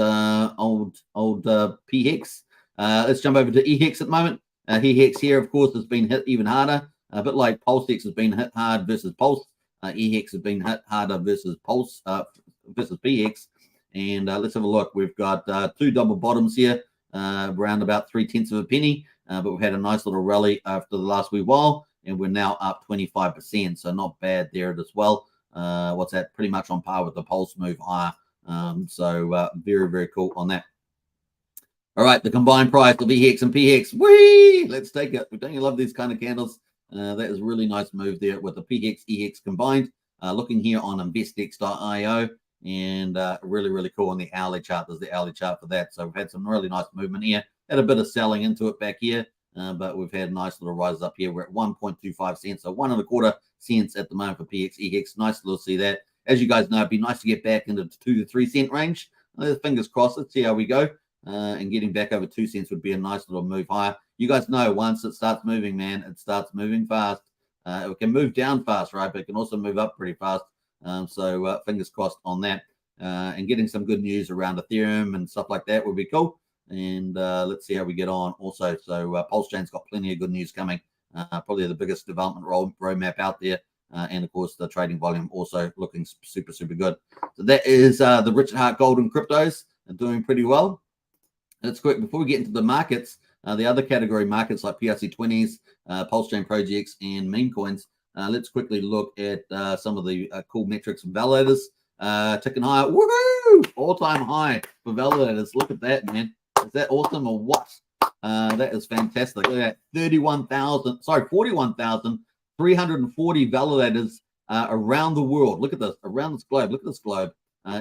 PHEX. Let's jump over to EHEX at the moment. EHEX here, of course, has been hit even harder. A bit like Pulsechain has been hit hard versus Pulse. EHEX has been hit harder versus Pulse versus PHEX. And let's have a look. We've got 2 double bottoms here. Around about 3/10 of a penny, but we've had a nice little rally after the last wee while, and we're now up 25%, so not bad there as well. What's that? Pretty much on par with the Pulse move higher. So very, very cool on that. All right, the combined price of EHEX and PHEX. Whee! Let's take it. Don't you love these kind of candles? That is a really nice move there with the PHEX, EHEX combined. Looking here on investex.io. And really, really cool on the hourly chart. There's the hourly chart for that. So we've had some really nice movement here. Had a bit of selling into it back here, but we've had nice little rises up here. We're at 1.25 cents, so 1.25 cents at the moment for PX, EX. Nice little see that. As you guys know, it'd be nice to get back into the 2 to 3 cent range. Fingers crossed. Let's see how we go. And getting back over 2 cents would be a nice little move higher. You guys know once it starts moving, man, it starts moving fast. It can move down fast, right? But it can also move up pretty fast. So fingers crossed on that, and getting some good news around Ethereum and stuff like that would be cool. And let's see how we get on also. So Pulsechain's got plenty of good news coming, probably the biggest development roadmap out there. And of course, the trading volume also looking super, super good. So that is the Richard Hart Gold and cryptos are doing pretty well. That's quick. Before we get into the markets, the other category markets like PRC20s, Pulsechain projects, and meme coins. Let's quickly look at some of the cool metrics and validators. Ticking higher. Woohoo! All-time high for validators. Look at that, man. Is that awesome or what? That is fantastic. Look at that. 41,340 validators around the world. Look at this. Around this globe. Look at this globe.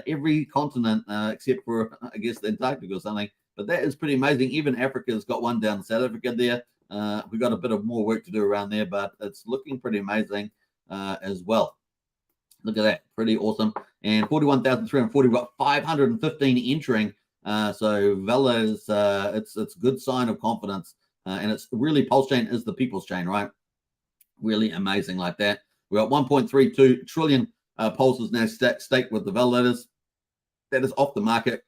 Every continent except for, I guess, the Antarctica or something. But that is pretty amazing. Even Africa's got one down in South Africa there. We've got a bit of more work to do around there, but it's looking pretty amazing as well. Look at that. Pretty awesome. And 41,340. We've got 515 entering. So validators, it's a good sign of confidence. And it's really, Pulsechain is the people's chain, right? Really amazing like that. We've got 1.32 trillion pulses now staked with the validators. That is off the market.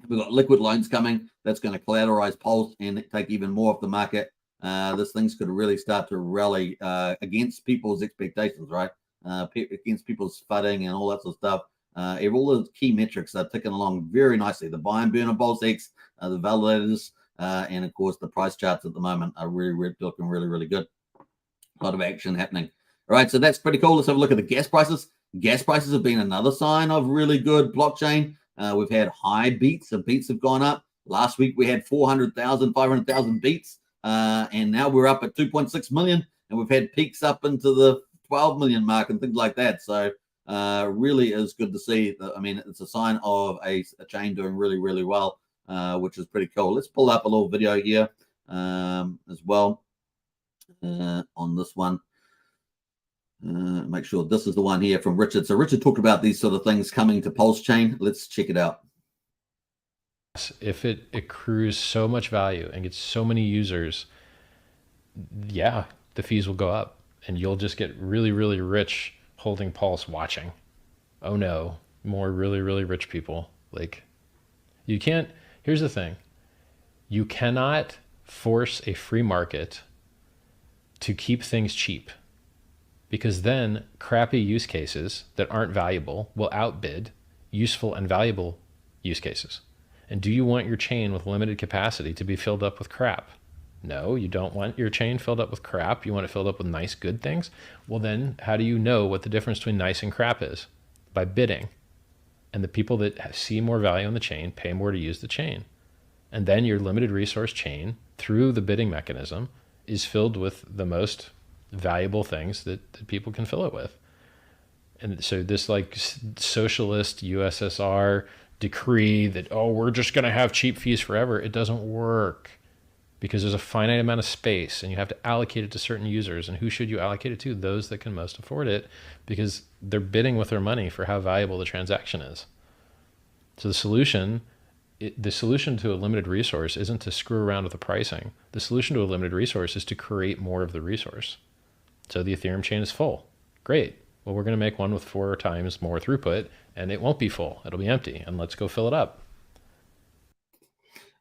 We've got liquid loans coming. That's going to collateralize Pulse and take even more off the market. This thing's could really start to rally against people's expectations, right? Against people's FUDing and all that sort of stuff. All those key metrics are ticking along very nicely. The buy and burn of Pulsechain, the validators, and of course the price charts at the moment are really looking really good. A lot of action happening. All right, so that's pretty cool. Let's have a look at the gas prices. Gas prices have been another sign of really good blockchain. We've had high beats. The beats have gone up. Last week we had 400,000, 500,000 beats, and now we're up at 2.6 million. And we've had peaks up into the 12 million mark and things like that. So really is good to see. I mean, it's a sign of a chain doing really, really well, which is pretty cool. Let's pull up a little video here as well on this one. Make sure this is the one here from Richard. So Richard talked about these sort of things coming to Pulsechain. Let's check it out. If it accrues so much value and gets so many users, yeah, the fees will go up and you'll just get really, really rich holding Pulse watching. Oh no, more really, really rich people. Like, you can't, here's the thing. You cannot force a free market to keep things cheap, because then crappy use cases that aren't valuable will outbid useful and valuable use cases. And do you want your chain with limited capacity to be filled up with crap? No, you don't want your chain filled up with crap. You want it filled up with nice, good things. Well, then how do you know what the difference between nice and crap is? By bidding. And the people that see more value in the chain pay more to use the chain. And then your limited resource chain, through the bidding mechanism, is filled with the most valuable things that people can fill it with. And so this like socialist USSR decree that, oh, we're just going to have cheap fees forever, it doesn't work, because there's a finite amount of space and you have to allocate it to certain users. And who should you allocate it to? Those that can most afford it, because they're bidding with their money for how valuable the transaction is. So the solution to a limited resource isn't to screw around with the pricing. The solution to a limited resource is to create more of the resource. So the Ethereum chain is full. Great. Well, we're going to make one with 4 times more throughput, and it won't be full. It'll be empty, and let's go fill it up.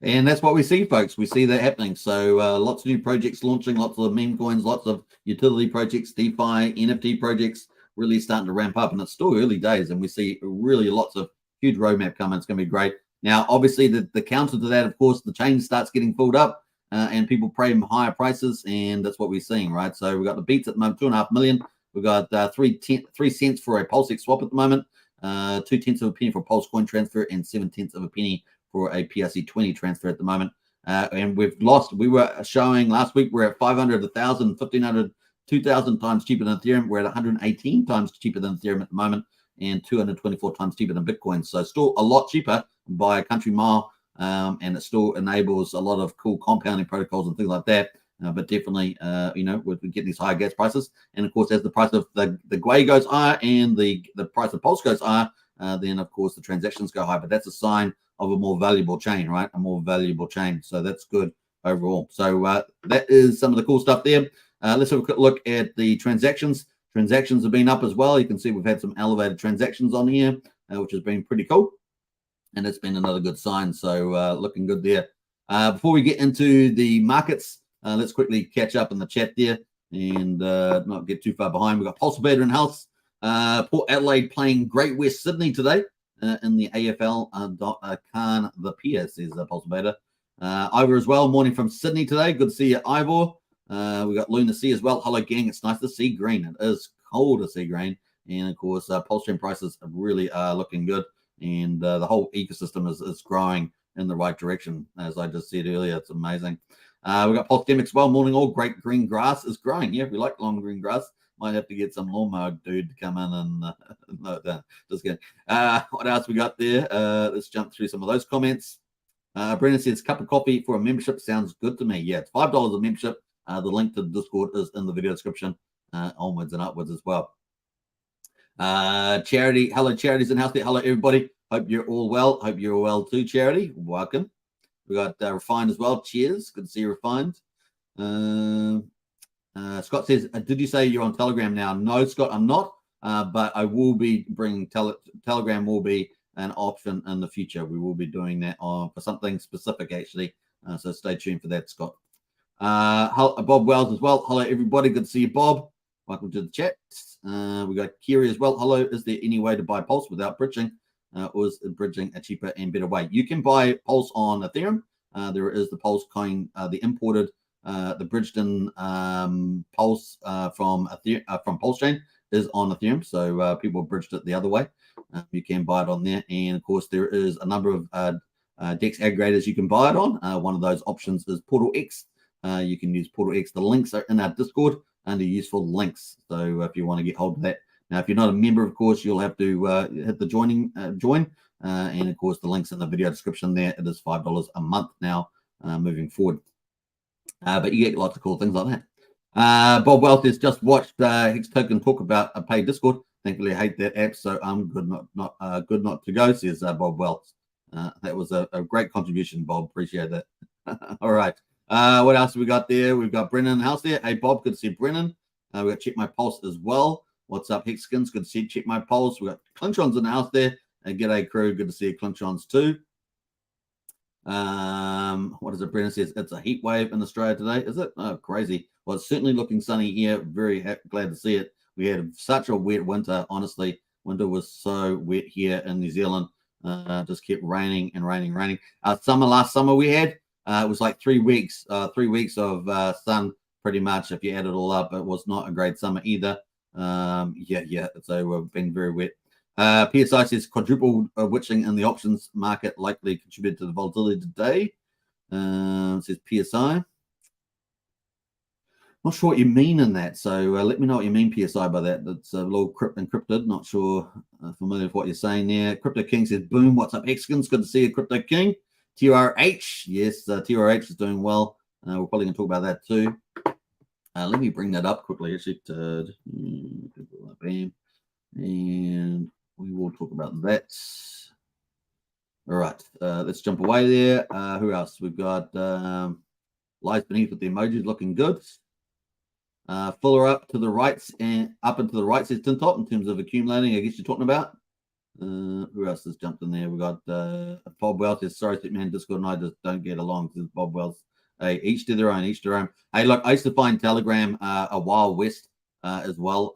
And that's what we see, folks. We see that happening. So lots of new projects launching, lots of meme coins, lots of utility projects, DeFi, NFT projects really starting to ramp up. And it's still early days, and we see really lots of huge roadmap coming. It's going to be great. Now, obviously, the counter to that, of course, the chain starts getting filled up and people pay higher prices, and that's what we're seeing, right? So we've got the beats at the moment, 2.5 million. We've got 3 cents for a PulseX swap at the moment, 2 tenths of a penny for a Pulse coin transfer, and 7 tenths of a penny for a PRC20 transfer at the moment. And we were showing last week, we're at 500, 1,000, 1,500, 2,000 times cheaper than Ethereum. We're at 118 times cheaper than Ethereum at the moment, and 224 times cheaper than Bitcoin. So still a lot cheaper by a country mile, and it still enables a lot of cool compounding protocols and things like that. But definitely, we get these higher gas prices. And of course, as the price of the Gwei goes higher and the price of Pulse goes higher, then of course the transactions go high. But that's a sign of a more valuable chain, right? A more valuable chain. So that's good overall. So that is some of the cool stuff there. Let's have a quick look at the transactions. Transactions have been up as well. You can see we've had some elevated transactions on here, which has been pretty cool. And it's been another good sign. So looking good there. Before we get into the markets, let's quickly catch up in the chat there and not get too far behind. We've got Pulse Beta in house. Port Adelaide playing Great West Sydney today in the AFL. Khan the PS is Pulse Beta. Ivor as well. Morning from Sydney today. Good to see you, Ivor. We got Luna C as well. Hello, gang. It's nice to see green. It is cold to see green. And of course, Pulsechain prices really are looking good. And the whole ecosystem is growing in the right direction. As I just said earlier, it's amazing. We got Pulse Demic as well. Morning all. Great green grass is growing. Yeah, if we like long green grass, might have to get some lawnmower dude to come in and no, just kidding. What else we got there? Let's jump through some of those comments. Brendan says, cup of coffee for a membership sounds good to me. Yeah, it's $5 a membership. The link to the Discord is in the video description, onwards and upwards as well. Charity, hello, Charity's in house there. Hello, everybody. Hope you're all well. Hope you're well too, Charity. Welcome. We got Refined as well. Cheers. Good to see you, Refined. Scott says, did you say you're on Telegram now? No, Scott, I'm not. But I will be bringing Telegram will be an option in the future. We will be doing that for something specific, actually. So stay tuned for that, Scott. Bob Wells as well. Hello, everybody. Good to see you, Bob. Welcome to the chat. We got Kiri as well. Hello. Is there any way to buy Pulse without bridging? Or is bridging a cheaper and better way? You can buy Pulse on Ethereum. There is the Pulse coin, the imported, the bridged in Pulse from Pulsechain is on Ethereum. So people bridged it the other way. You can buy it on there. And of course, there is a number of DEX aggregators you can buy it on. One of those options is Portal X. You can use Portal X. The links are in our Discord. under useful links. So if you want to get hold of that. Now, if you're not a member, of course, you'll have to hit the join. And of course, the link's in the video description there. It is $5 a month now moving forward. But you get lots of cool things like that. Bob Wealth has just watched Hex Token talk about a paid Discord. Thankfully, I hate that app, so I'm good not to go, says Bob Wealth. That was a great contribution, Bob. Appreciate that. All right. What else have we got there? We've got Brennan in the house there. Hey, Bob, good to see Brennan. We've got Check My Pulse as well. What's up, Hexkins? Good to see you. Check My Pulse. We've got Clinchons in the house there. G'day, crew. Good to see you, Clinchons, too. What is it? Brennan says it's a heat wave in Australia today. Is it? Oh, crazy. Well, it's certainly looking sunny here. Very glad to see it. We had such a wet winter, honestly. Winter was so wet here in New Zealand. Just kept raining and raining. Last summer we had, it was like 3 weeks, 3 weeks of sun, pretty much. If you add it all up, it was not a great summer either. Yeah. So we've been very wet. PSI says quadruple witching in the options market likely contributed to the volatility today. Says PSI. Not sure what you mean in that, so let me know what you mean, PSI, by that. That's a little encrypted. Not sure, familiar with what you're saying there. Crypto King says, boom, what's up, Hexkins? Good to see you, Crypto King. TRH, yes, TRH is doing well. We're probably going to talk about that too. Let me bring that up quickly, actually. Bam. And we will talk about that. All right, let's jump away there. Who else? We've got Lies Beneath with the emojis looking good. Fuller up to the right and up and to the right says Tin Top in terms of accumulating. I guess you're talking about. Who else has jumped in there? We got Bob Wells says, sorry, man, Discord and I just don't get along. Says Bob Wells. Hey, each to their own, each to their own. Hey, look, I used to find Telegram a Wild West as well.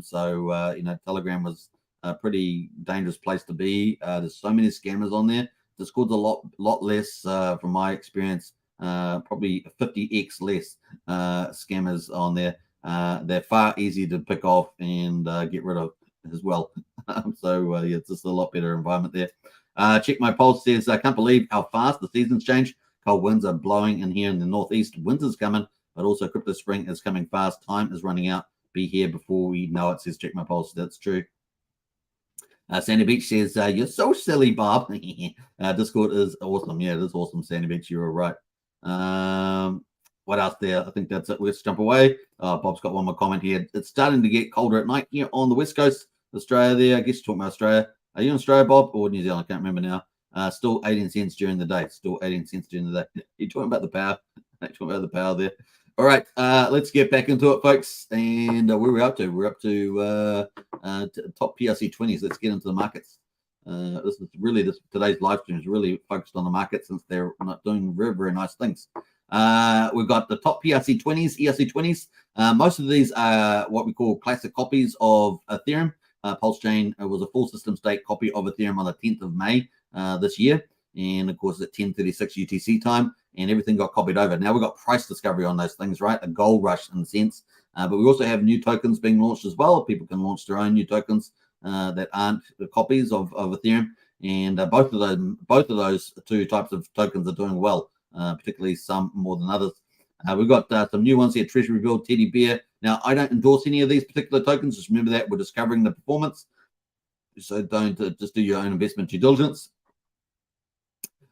Telegram was a pretty dangerous place to be. There's so many scammers on there. Discord's a lot less from my experience. Probably 50x less scammers on there. They're far easier to pick off and get rid of as well. It's just a lot better environment there. Check My Pulse says, I can't believe how fast the seasons change. Cold winds are blowing in here in the northeast. Winter's coming, but also crypto spring is coming fast. Time is running out. Be here before we know it, says Check My Pulse. That's true. Sandy Beach says, you're so silly, Bob. Discord is awesome. Yeah, it is awesome, Sandy Beach. You were right. What else there? I think that's it. Let's jump away. Bob's got one more comment here. It's starting to get colder at night here on the west coast of Australia there. I guess you're talking about Australia. Are you in Australia, Bob, or New Zealand? I can't remember now. Still 18 cents during the day. Still 18 cents during the day. You're talking about the power. You're talking about the power there. All right, let's get back into it, folks. And where are we up to? We're up to top PRC 20s. Let's get into the markets. This is really today's live stream is really focused on the market since they're not doing very, very nice things. We've got the top PRC 20s, ERC 20s. Most of these are what we call classic copies of Ethereum. Pulsechain was a full system state copy of Ethereum on the 10th of May this year. And of course, at 10:36 UTC time, and everything got copied over. Now we've got price discovery on those things, right? A gold rush in a sense. But we also have new tokens being launched as well. People can launch their own new tokens that aren't copies of Ethereum. And both of those two types of tokens are doing well, particularly some more than others. We've got some new ones here, Treasury Bill, Teddy Bear. Now, I don't endorse any of these particular tokens. Just remember that we're discovering the performance. So don't just do your own investment due diligence.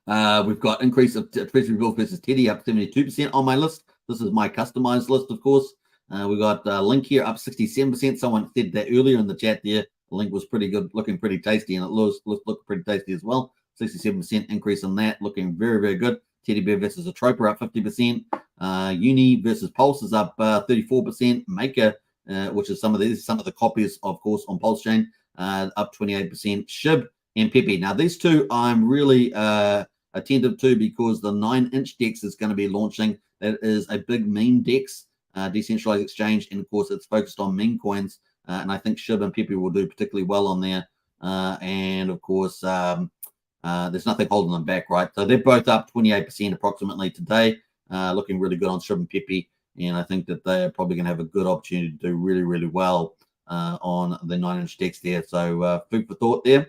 We've got increase of Treasury Bill versus Teddy up 72% on my list. This is my customized list, of course. We've got Link here up 67%. Someone said that earlier in the chat there. Link was pretty good, looking pretty tasty, and it looked pretty tasty as well. 67% increase on that, looking very, very good. Teddy Bear versus Atropa up 50%. Uni versus Pulse is up 34%. Maker, which is some of the copies, of course, on Pulsechain, up 28%. Shib and Pepe. Now, these two I'm really attentive to because the 9-inch DEX is going to be launching. That is a big meme DEX, decentralized exchange, and of course, it's focused on meme coins. And I think Shib and Pepe will do particularly well on there. And of course, there's nothing holding them back, right? So they're both up 28% approximately today, looking really good on Shib and Pepe. And I think that they're probably going to have a good opportunity to do really, really well on the 9-inch DEX there. So food for thought there.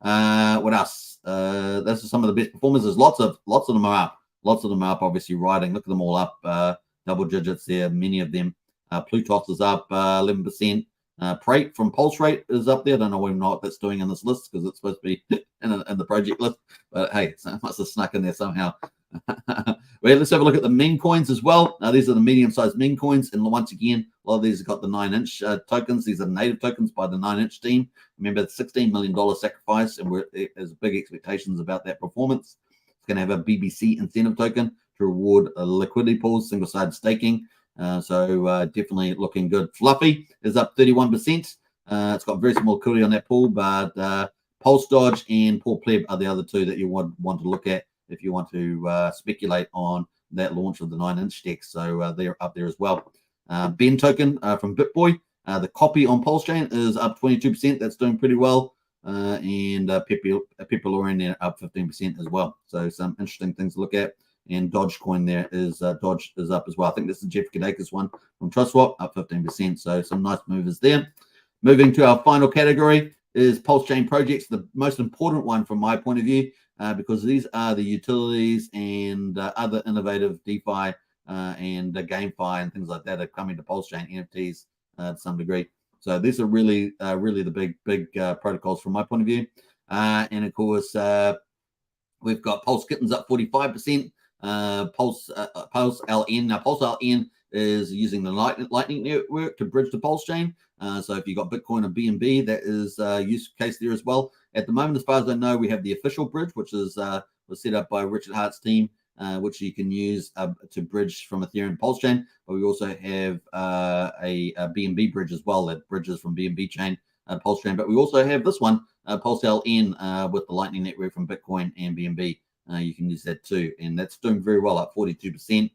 What else? Those are some of the best performers. There's lots of them are up. Lots of them are up, obviously riding. Look at them all up, double digits there, many of them. Plutos is up 11%. Prate from Pulse Rate is up there. I don't know what that's doing in this list because it's supposed to be in the project list. But hey, so it must have snuck in there somehow. Well, let's have a look at the meme coins as well. Now, these are the medium-sized meme coins. And once again, a lot of these have got the 9-inch tokens. These are native tokens by the 9-inch team. Remember, the $16 million sacrifice, and there's big expectations about that performance. It's going to have a BBC incentive token to reward liquidity pools, single-sided staking. So definitely looking good. Fluffy is up 31%. It's got very small liquidity on that pool, but Pulse Dodge and Poor Pleb are the other two that you want to look at if you want to speculate on that launch of the 9-inch DEX. So they're up there as well. Ben token from BitBoy. The copy on Pulsechain is up 22%. That's doing pretty well. And Pepperlorian there up 15% as well. So some interesting things to look at. And Dogecoin there is Dodge is up as well. I think this is Jeff Kadakis one from TrustSwap, up 15%. So some nice movers there. Moving to our final category is Pulsechain projects, the most important one from my point of view, because these are the utilities and other innovative DeFi and GameFi and things like that are coming to Pulsechain NFTs to some degree. So these are really the big protocols from my point of view. And of course, we've got Pulse Kittens up 45%. Pulse LN. Now, Pulse LN is using the Lightning Network to bridge to Pulsechain. So if you've got Bitcoin and BNB, that is use case there as well. At the moment, as far as I know, we have the official bridge, which is was set up by Richard Hart's team, which you can use to bridge from Ethereum to Pulsechain. But we also have a BNB bridge as well that bridges from BNB chain to Pulsechain. But we also have this one, Pulse LN, with the Lightning Network from Bitcoin and BNB. You can use that too, and that's doing very well, up 42%.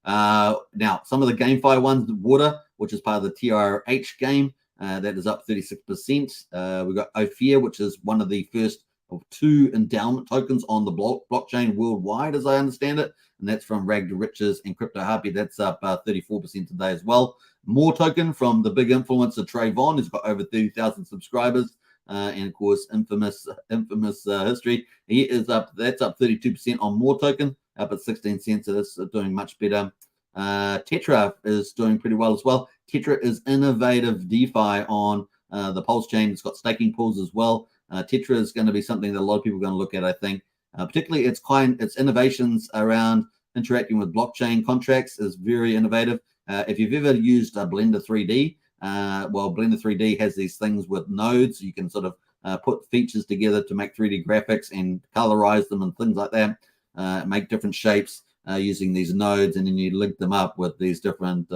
Now, some of the GameFi ones, Water, which is part of the TRH game, that is up 36%. We've got Ophir, which is one of the first of 2 endowment tokens on the blockchain worldwide, as I understand it, and that's from Rag to Riches and Crypto Harpy. That's up 34% today as well. More token from the big influencer Trayvon, who's got over 30,000 subscribers. And of course, infamous history. He is up. That's up 32% on More token, up at 16 cents. So that's doing much better. Tetra is doing pretty well as well. Tetra is innovative DeFi on the Pulse chain. It's got staking pools as well. Tetra is going to be something that a lot of people are going to look at, I think. Particularly its innovations around interacting with blockchain contracts is very innovative. If you've ever used Blender 3D, well, Blender 3D has these things with nodes. You can sort of put features together to make 3D graphics and colorize them and things like that, make different shapes using these nodes, and then you link them up with these different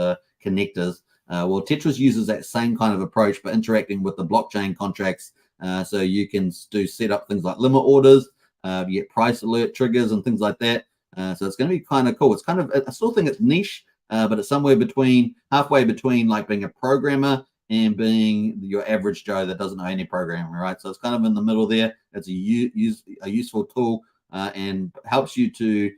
connectors. Well, Tetris uses that same kind of approach for interacting with the blockchain contracts. So you can set up things like limit orders, you get price alert triggers and things like that. So it's going to be kind of cool. It's kind of, I still think it's niche, but it's somewhere halfway between like being a programmer and being your average Joe that doesn't know any programming, right? So it's kind of in the middle there. It's a useful tool and helps you to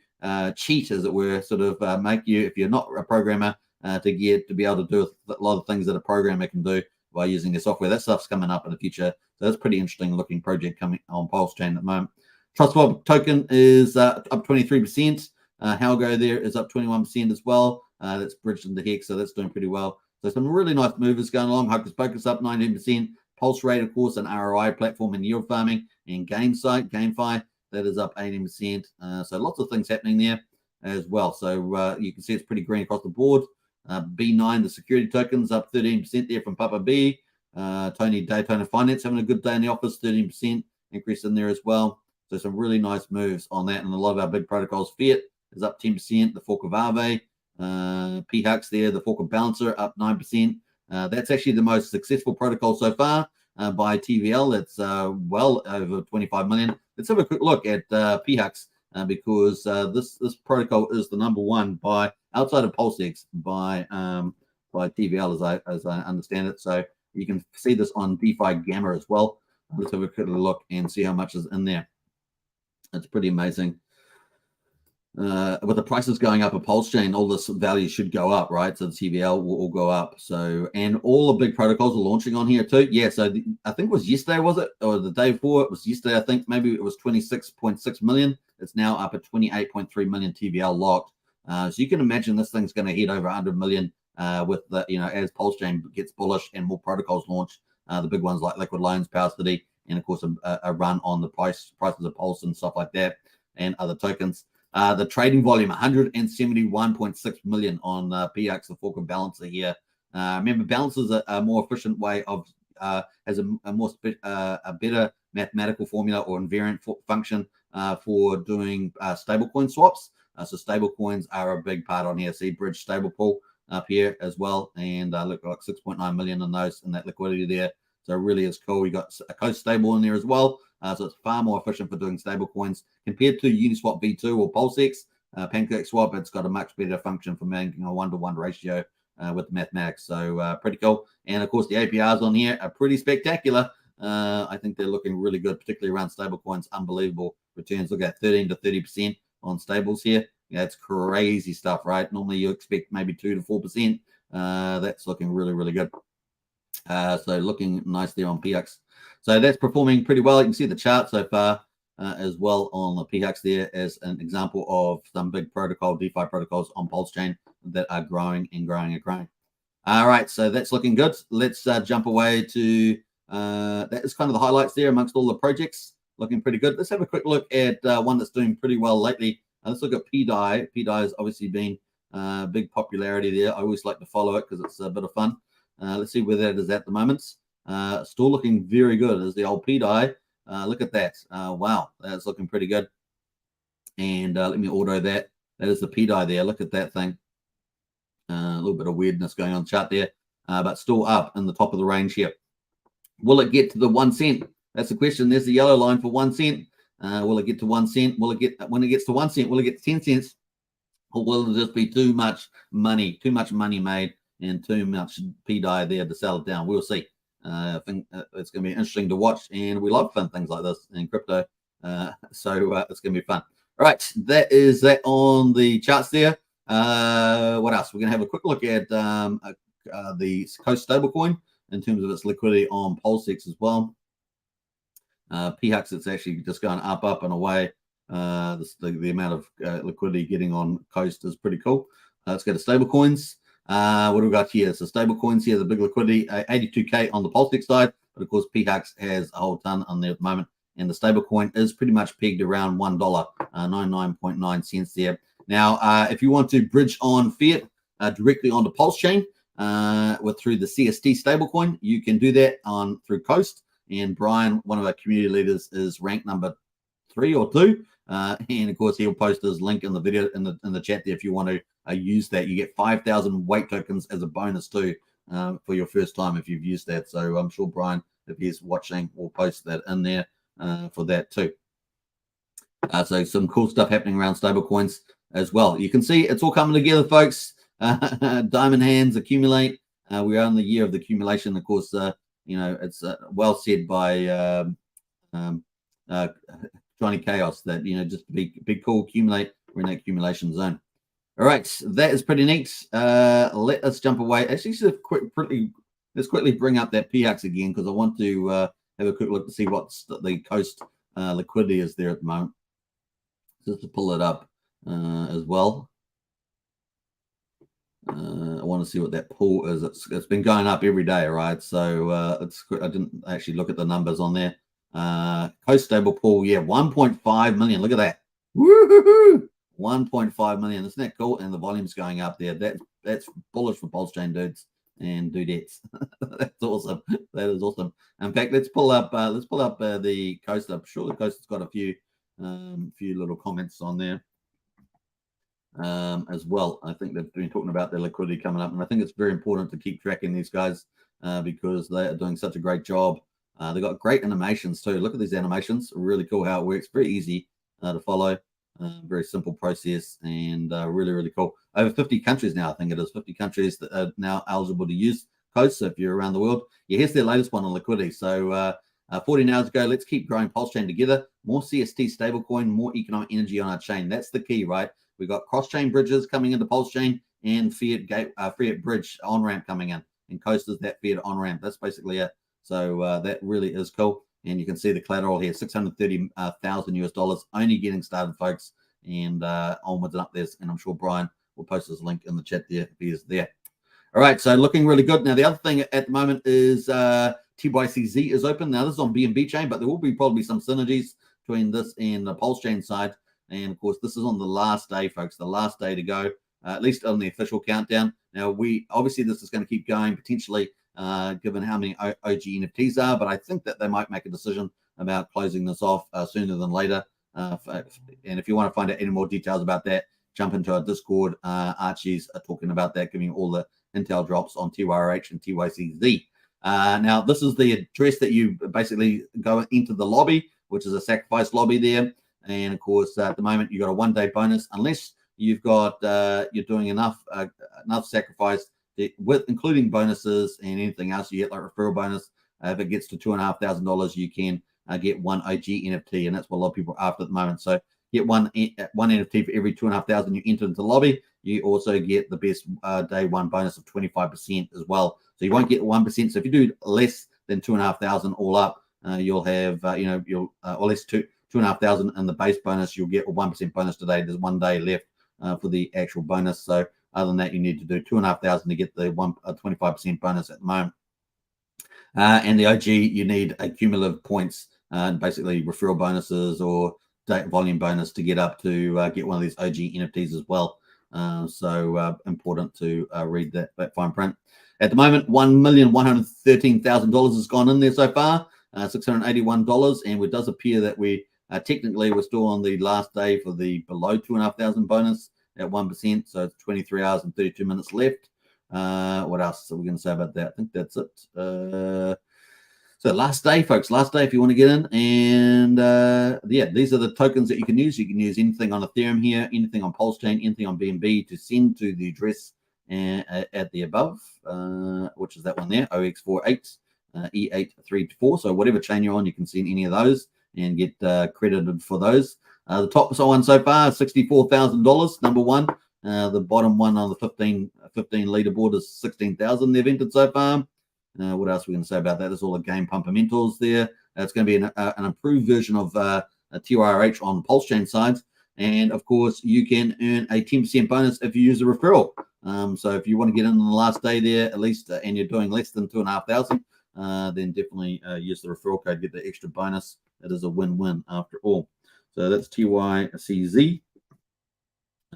cheat, as it were, sort of make you, if you're not a programmer, to be able to do a lot of things that a programmer can do by using the software. That stuff's coming up in the future. So that's a pretty interesting looking project coming on Pulsechain at the moment. TrustSwap token is up 23%. Halgo there is up 21% as well. That's bridged into Hex, so that's doing pretty well. So some really nice movers going along. Hocus Pocus up 19%. Pulse Rate, of course, an ROI platform in yield farming, and GameFi, that is up 18%. So lots of things happening there as well. So you can see it's pretty green across the board. B9, the security tokens, up 13% there from Papa B. Tony Daytona Finance having a good day in the office, 13% increase in there as well. So some really nice moves on that. And a lot of our big protocols, Fiat is up 10%, the fork of Aave. P-Hux there, the fork of Balancer, up 9%. That's actually the most successful protocol so far by TVL. It's well over 25 million. Let's have a quick look at P-Hux because this protocol is the number one by outside of PulseX by TVL as I understand it. So you can see this on DeFi Gamma as well. Let's have a quick look and see how much is in there. It's pretty amazing. With the prices going up at Pulsechain, all this value should go up, right? So the TVL will all go up. So, and all the big protocols are launching on here too. Yeah, so I think it was yesterday, was it? Or the day before? It was yesterday, I think. Maybe it was 26.6 million. It's now up at 28.3 million TVL locked. So you can imagine this thing's going to hit over 100 million with the, as Pulsechain gets bullish and more protocols launch, the big ones like Liquid Loans, PUSD, and of course a run on the prices of Pulse and stuff like that, and other tokens. The trading volume, 171.6 million on PX, the fork of Balancer here. Remember, Balancer is a more efficient way of, has a better mathematical formula or invariant function for doing stablecoin swaps. So stablecoins are a big part on here. See Bridge stable pool up here as well, and look like 6.9 million in those, and that liquidity there. So it really is cool. We got a Coast stable in there as well. So it's far more efficient for doing stable coins compared to Uniswap V2 or PulseX. PancakeSwap, it's got a much better function for making a 1-to-1 ratio with the mathematics. So pretty cool. And of course, the APRs on here are pretty spectacular. I think they're looking really good, particularly around stable coins. Unbelievable returns. Look at 13 to 30% on stables here. Yeah, it's crazy stuff, right? Normally you expect maybe 2 to 4%. That's looking really, really good. So looking nice there on PX. So that's performing pretty well. You can see the chart so far as well on the PX there as an example of some big protocol, DeFi protocols on Pulsechain that are growing and growing and growing. All right, so that's looking good. Let's jump away to that is kind of the highlights there amongst all the projects. Looking pretty good. Let's have a quick look at one that's doing pretty well lately. Let's look at PDAI. PDAI has obviously been big popularity there. I always like to follow it because it's a bit of fun. Let's see where that is at the moment. Still looking very good as the old PDAI. Look at that. Wow, that's looking pretty good. And let me auto that. That is the PDAI there. Look at that thing. A little bit of weirdness going on the chart there, but still up in the top of the range here. Will it get to the 1 cent? That's the question. There's the yellow line for 1 cent. Will it get to 1 cent? Will it get, when it gets to 1 cent, will it get to 10 cents? Or will it just be too much money made and too much PDAI there to sell it down? We'll see. I think it's going to be interesting to watch, and we love fun things like this in crypto. So it's going to be fun. All right, that is that on the charts there. What else? We're going to have a quick look at the Coast stablecoin in terms of its liquidity on PulseX as well. PHUX, it's actually just going up and away. The amount of liquidity getting on Coast is pretty cool. Let's go to stablecoins. What do we got here? So stablecoins here, the big liquidity, 82K on the PulseX side, but of course PHUX has a whole ton on there at the moment, and the stablecoin is pretty much pegged around $1, 99.9 cents there. Now, if you want to bridge on fiat directly onto Pulsechain through the CST stablecoin, you can do that through Coast. And Brian, one of our community leaders, is ranked number 3 or 2. And of course, he'll post his link in the video in the chat there if you want to use that. You get 5,000 weight tokens as a bonus too for your first time if you've used that. So I'm sure Brian, if he's watching, will post that in there for that too. So some cool stuff happening around stablecoins as well. You can see it's all coming together, folks. Diamond hands accumulate. We are in the year of the accumulation. Of course, it's well said by Johnny Chaos that, just be cool, accumulate. We're in that accumulation zone. All right, that is pretty neat. Let us jump away. Actually, let's quickly bring up that PX again because I want to have a quick look to see what the Coast liquidity is there at the moment. Just to pull it up as well. I want to see what that pool is. It's been going up every day, right? So I didn't actually look at the numbers on there. Coast stable pool, yeah, 1.5 million. Look at that. Woohoo! 1.5 million. Isn't that cool? And the volume's going up there. That's bullish for Pulsechain dudes and dudettes. That's awesome. That is awesome. In fact, let's pull up the Coast. I'm sure the Coast has got a few little comments on there as well. I think they've been talking about their liquidity coming up, and I think it's very important to keep tracking these guys because they are doing such a great job. They've got great animations too. Look at these animations. Really cool how it works. Very easy to follow. Very simple process and really, really cool. Over 50 countries now, I think it is 50 countries that are now eligible to use Coast. So if you're around the world, here's their latest one on liquidity. So 14 hours ago, let's keep growing Pulsechain together. More CST stablecoin, more economic energy on our chain. That's the key, right? We've got cross-chain bridges coming into Pulsechain and fiat bridge on-ramp coming in. And Coast is that fiat on-ramp. That's basically it. So that really is cool. And you can see the collateral here, $630,000 only getting started, folks. And onwards and up there. And I'm sure Brian will post his link in the chat there if he is there. All right, so looking really good. Now, the other thing at the moment is TYCZ is open. Now, this is on BNB chain, but there will be probably some synergies between this and the Pulsechain side. And, of course, this is on the last day, folks, the last day to go, at least on the official countdown. Now, obviously, this is going to keep going potentially, given how many OG NFTs are, but I think that they might make a decision about closing this off sooner than later. And if you want to find out any more details about that, jump into our Discord. Archie's talking about that, giving you all the intel drops on TYRH and TYCZ. Now, this is the address that you basically go into the lobby, which is a sacrifice lobby there. And, of course, at the moment, you got a one-day bonus, unless you've got you're doing enough sacrifice with including bonuses and anything else. You get like referral bonus. If it gets to $2,500, you can get one OG NFT, and that's what a lot of people are after at the moment. So get one NFT for every 2,500 you enter into the lobby. You also get the best day one bonus of 25% as well. So you won't get 1%. So if you do less than 2,500 all up, you'll have or less 2,500 in the base bonus. You'll get a 1% bonus today. There's 1 day left for the actual bonus. So other than that, you need to do 2,500 to get the 25% bonus at the moment. And the OG, you need a cumulative points, basically referral bonuses or volume bonus to get up to get one of these OG NFTs as well. So important to read that fine print. At the moment, $1,113,000 has gone in there so far, $681, and it does appear that we're still on the last day for the below 2,500 bonus at 1%. So it's 23 hours and 32 minutes left. What else are we going to say about that? I think that's it. So last day, folks, last day if you want to get in. And yeah, these are the tokens that you can use. You can use anything on Ethereum here, anything on Pulsechain, anything on BNB to send to the address at the above, which is that one there, OX48 E834. So whatever chain you're on, you can send any of those and get credited for those. The top one so far, $64,000, number one. The bottom one on the 15 leaderboard is 16,000 they've entered so far. What else are we going to say about that? There's all the game fundamentals there. It's going to be an improved version of TYRH on Pulsechain sides. And, of course, you can earn a 10% bonus if you use a referral. So if you want to get in on the last day there, at least, and you're doing less than 2,500, then definitely use the referral code, get the extra bonus. It is a win-win after all. So that's TYCZ,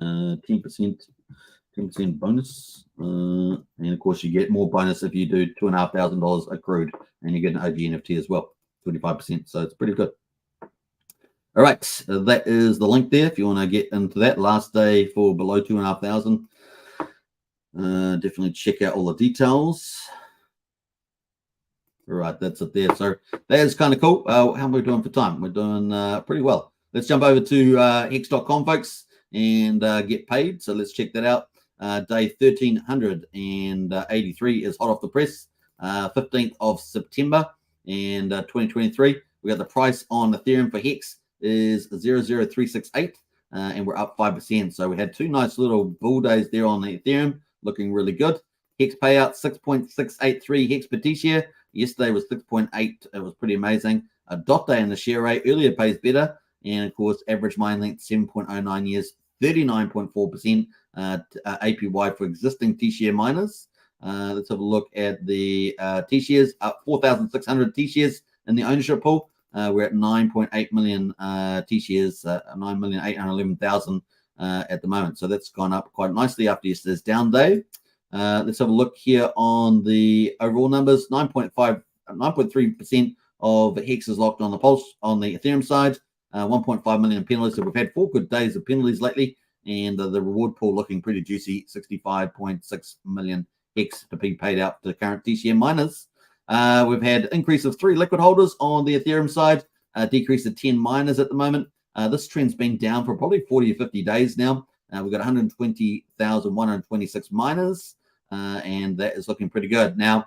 10% bonus. And, of course, you get more bonus if you do $2,500 accrued, and you get an OG NFT as well, 25%. So it's pretty good. All right, that is the link there if you want to get into that last day for below 2,500. Definitely check out all the details. All right, that's it there. So that is kind of cool. How are we doing for time? We're doing pretty well. Let's jump over to hex.com, folks, and get paid. So let's check that out. Day 1,383 is hot off the press. 15th of September and 2023. We got the price on Ethereum for Hex is 0.0368, and we're up 5%. So we had two nice little bull days there on the Ethereum, looking really good. Hex payout 6.683 Hex per T-share. Yesterday was 6.8. It was pretty amazing. A dot day in the share rate earlier pays better, and of course average mine length 7.09 years, 39.4% APY for existing T-share miners. Let's have a look at the T-shares, up 4,600 T-shares in the ownership pool. We're at 9.8 million T-shares, 9,811,000 at the moment. So that's gone up quite nicely after yesterday's down day. Let's have a look here on the overall numbers. 9.3% of Hex is locked on the Pulse on the Ethereum side. 1.5 million penalties. So we've had 4 good days of penalties lately, and the reward pool looking pretty juicy. 65.6 million Hex to be paid out to current T-share miners. We've had increase of 3 liquid holders on the Ethereum side, decrease of 10 miners at the moment. This trend's been down for probably 40 or 50 days now. We've got 120,126 miners, and that is looking pretty good. Now,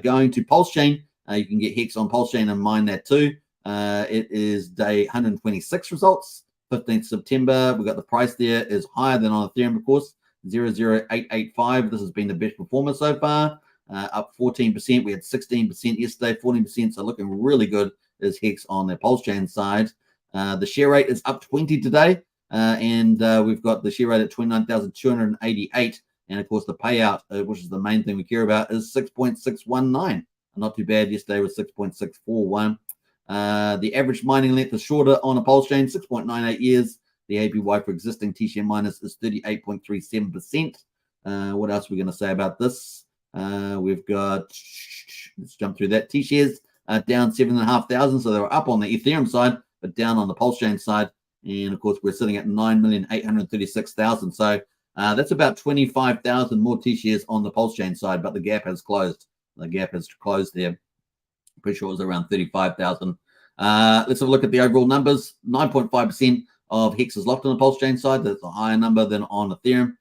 going to Pulsechain, you can get Hex on Pulsechain and mine that too. It is day 126 results, 15th September. We've got the price there is higher than on Ethereum, of course, 0.0885. This has been the best performer so far, up 14%. We had 16% yesterday, 14%. So looking really good is Hex on the Pulsechain side. The share rate is up 20 today, and we've got the share rate at 29,288. And of course, the payout, which is the main thing we care about, is 6.619. Not too bad. Yesterday was 6.641. The average mining length is shorter on a Pulsechain, 6.98 years. The APY for existing T-share miners is 38.37%. What else are we going to say about this? We've got, let's jump through that. T-shares down 7,500, so they were up on the Ethereum side, but down on the Pulsechain side. And of course, we're sitting at 9,836,000. So that's about 25,000 more T-shares on the Pulsechain side, but the gap has closed. The gap has closed there. Pretty sure it was around 35,000. Let's have a look at the overall numbers. 9.5% of Hex is locked on the Pulsechain side. That's a higher number than on Ethereum.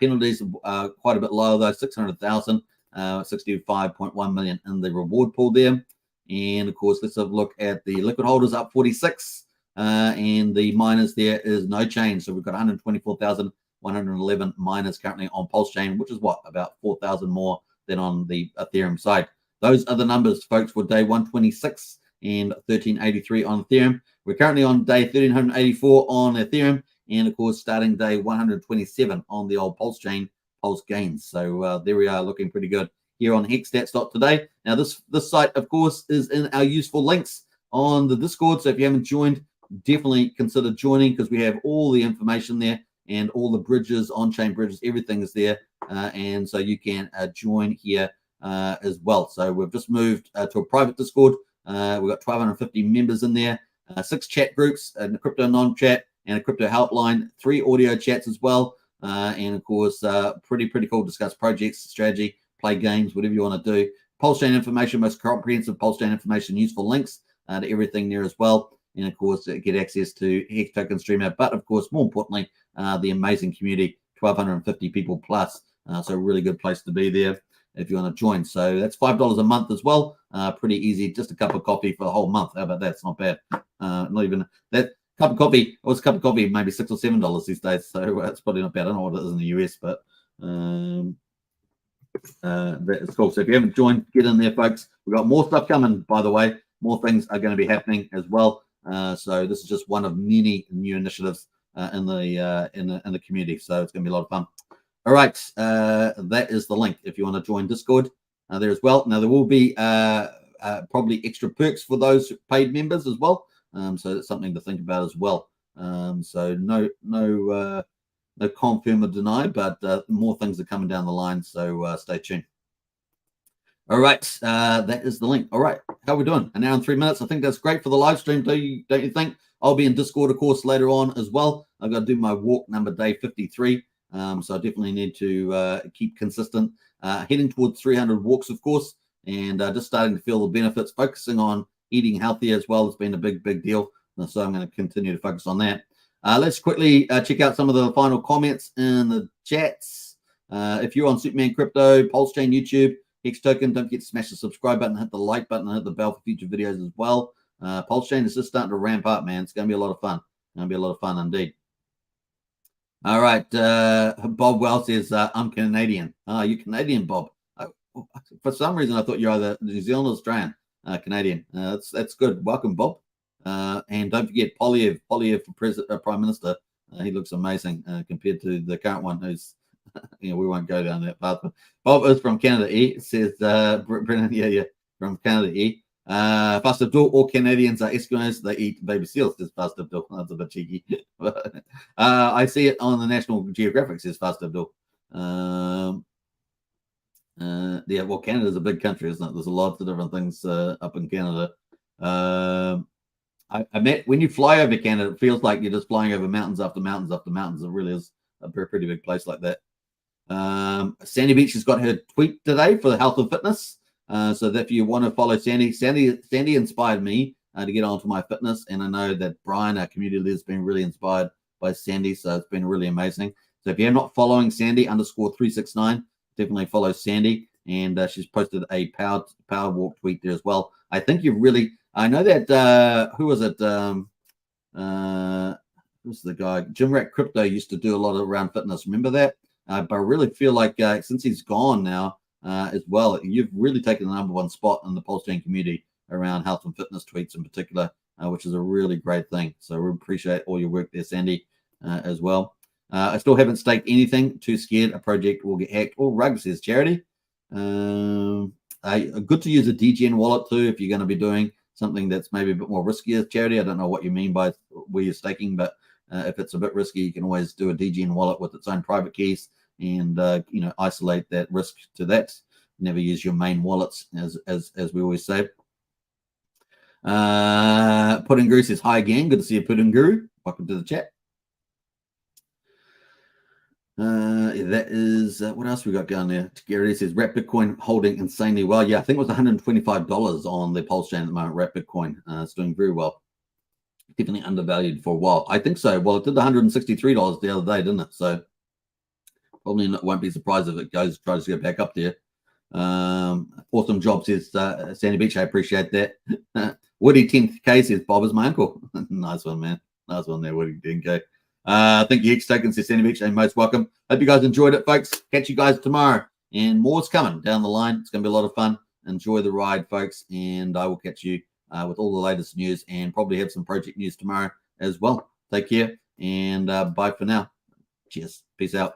Penalties are quite a bit lower, though, 600,000, 65.1 million in the reward pool there. And of course, let's have a look at the liquid holders, up 46. And the miners, there is no change. So we've got 124,111 miners currently on Pulsechain, which is what, about 4,000 more than on the Ethereum side. Those are the numbers, folks, for day 126 and 1383 on Ethereum. We're currently on day 1384 on Ethereum, and of course, starting day 127 on the old Pulsechain, Pulse Gains. So there we are, looking pretty good here on hexstats.today. Now, this site, of course, is in our useful links on the Discord. So if you haven't joined, definitely consider joining, because we have all the information there and all the bridges, on-chain bridges, everything is there. And so you can join here as well. So we've just moved to a private Discord. We've got 1,250 members in there, 6 chat groups, a crypto non-chat and a crypto helpline, 3 audio chats as well. And of course, pretty cool. Discuss projects, strategy, play games, whatever you want to do. Pulsechain information, most comprehensive Pulsechain information, useful links to everything there as well. And of course, get access to Hex Token Streamer. But of course, more importantly, the amazing community, 1,250 people plus. So a really good place to be there if you want to join. So that's $5 a month as well. Pretty easy. Just a cup of coffee for the whole month. How about that? It's not bad. Not even that cup of coffee. What's a cup of coffee? Maybe $6 or $7 these days. So it's probably not bad. I don't know what it is in the US, but that's cool. So if you haven't joined, get in there, folks. We've got more stuff coming, by the way. More things are going to be happening as well. So this is just one of many new initiatives in the community. So it's going to be a lot of fun. All right, that is the link if you want to join Discord there as well. Now there will be probably extra perks for those paid members as well. So that's something to think about as well. So no confirm or deny, but more things are coming down the line. So stay tuned. All right, that is the link. All right, how are we doing? An hour and 3 minutes. I think that's great for the live stream. Don't you think? I'll be in Discord, of course, later on as well. I've got to do my walk number day 53. So I definitely need to keep consistent. Heading towards 300 walks, of course, and just starting to feel the benefits. Focusing on eating healthier as well has been a big deal. So I'm going to continue to focus on that. Let's quickly check out some of the final comments in the chats. If you're on Superman Crypto, Pulsechain, YouTube, Hex Token, don't forget to smash the subscribe button, hit the like button, and hit the bell for future videos as well. Pulsechain is just starting to ramp up, man. It's going to be a lot of fun. It's going to be a lot of fun indeed. All right. Bob Wells says, I'm Canadian. You're Canadian, Bob. For some reason, I thought you're either New Zealand or Australian. Canadian. That's good. Welcome, Bob. And don't forget Polyev for Prime Minister. He looks amazing compared to the current one who's, we won't go down that path. Bob is from Canada. It says, Brennan, yeah, from Canada. Fast Abdul, all Canadians are Eskimos. They eat baby seals, says Fast Abdul. That's a bit cheeky. I see it on the National Geographic, says Fast Abdul. Yeah, well, Canada's a big country, isn't it? There's a lot of different things up in Canada. I met when you fly over Canada, it feels like you're just flying over mountains after mountains after mountains. It really is a pretty big place like that. Sandy Beach has got her tweet today for the health and fitness. So that if you want to follow Sandy inspired me to get onto my fitness. And I know that Brian, our community leader, has been really inspired by Sandy. So it's been really amazing. So if you're not following Sandy _369, definitely follow Sandy. And she's posted a power walk tweet there as well. I think I know that, who was it? Who's the guy? Jim Rat Crypto used to do a lot around fitness. Remember that? But I really feel like since he's gone now, as well, you've really taken the #1 spot in the Pulsechain community around health and fitness tweets in particular, which is a really great thing. So we appreciate all your work there, Sandy, as well. I still haven't staked anything. Too scared a project will get hacked. Or Rug says Charity. Good to use a DGN wallet too if you're going to be doing something that's maybe a bit more riskier. Charity, I don't know what you mean by where you're staking, but if it's a bit risky, you can always do a DGN wallet with its own private keys and isolate that risk to that. Never use your main wallets, as we always say. Pudding Guru says hi again. Good to see you, Pudding Guru. Welcome to the chat. That is what else we got going there. Gary says Wrap Bitcoin holding insanely well. Yeah, I think it was $125 on the Pulsechain at the moment. Wrap Bitcoin, it's doing very well. Definitely undervalued for a while. I think so. Well, it did $163 the other day, didn't it? So probably won't be surprised if it tries to get back up there. Awesome job, says Sandy Beach. I appreciate that. Woody 10K says Bob is my uncle. Nice one, man. Nice one there, Woody 10K. Thank you, Hex Token, says Sandy Beach. And most welcome. Hope you guys enjoyed it, folks. Catch you guys tomorrow. And more's coming down the line. It's going to be a lot of fun. Enjoy the ride, folks. And I will catch you with all the latest news and probably have some project news tomorrow as well. Take care and bye for now. Cheers. Peace out.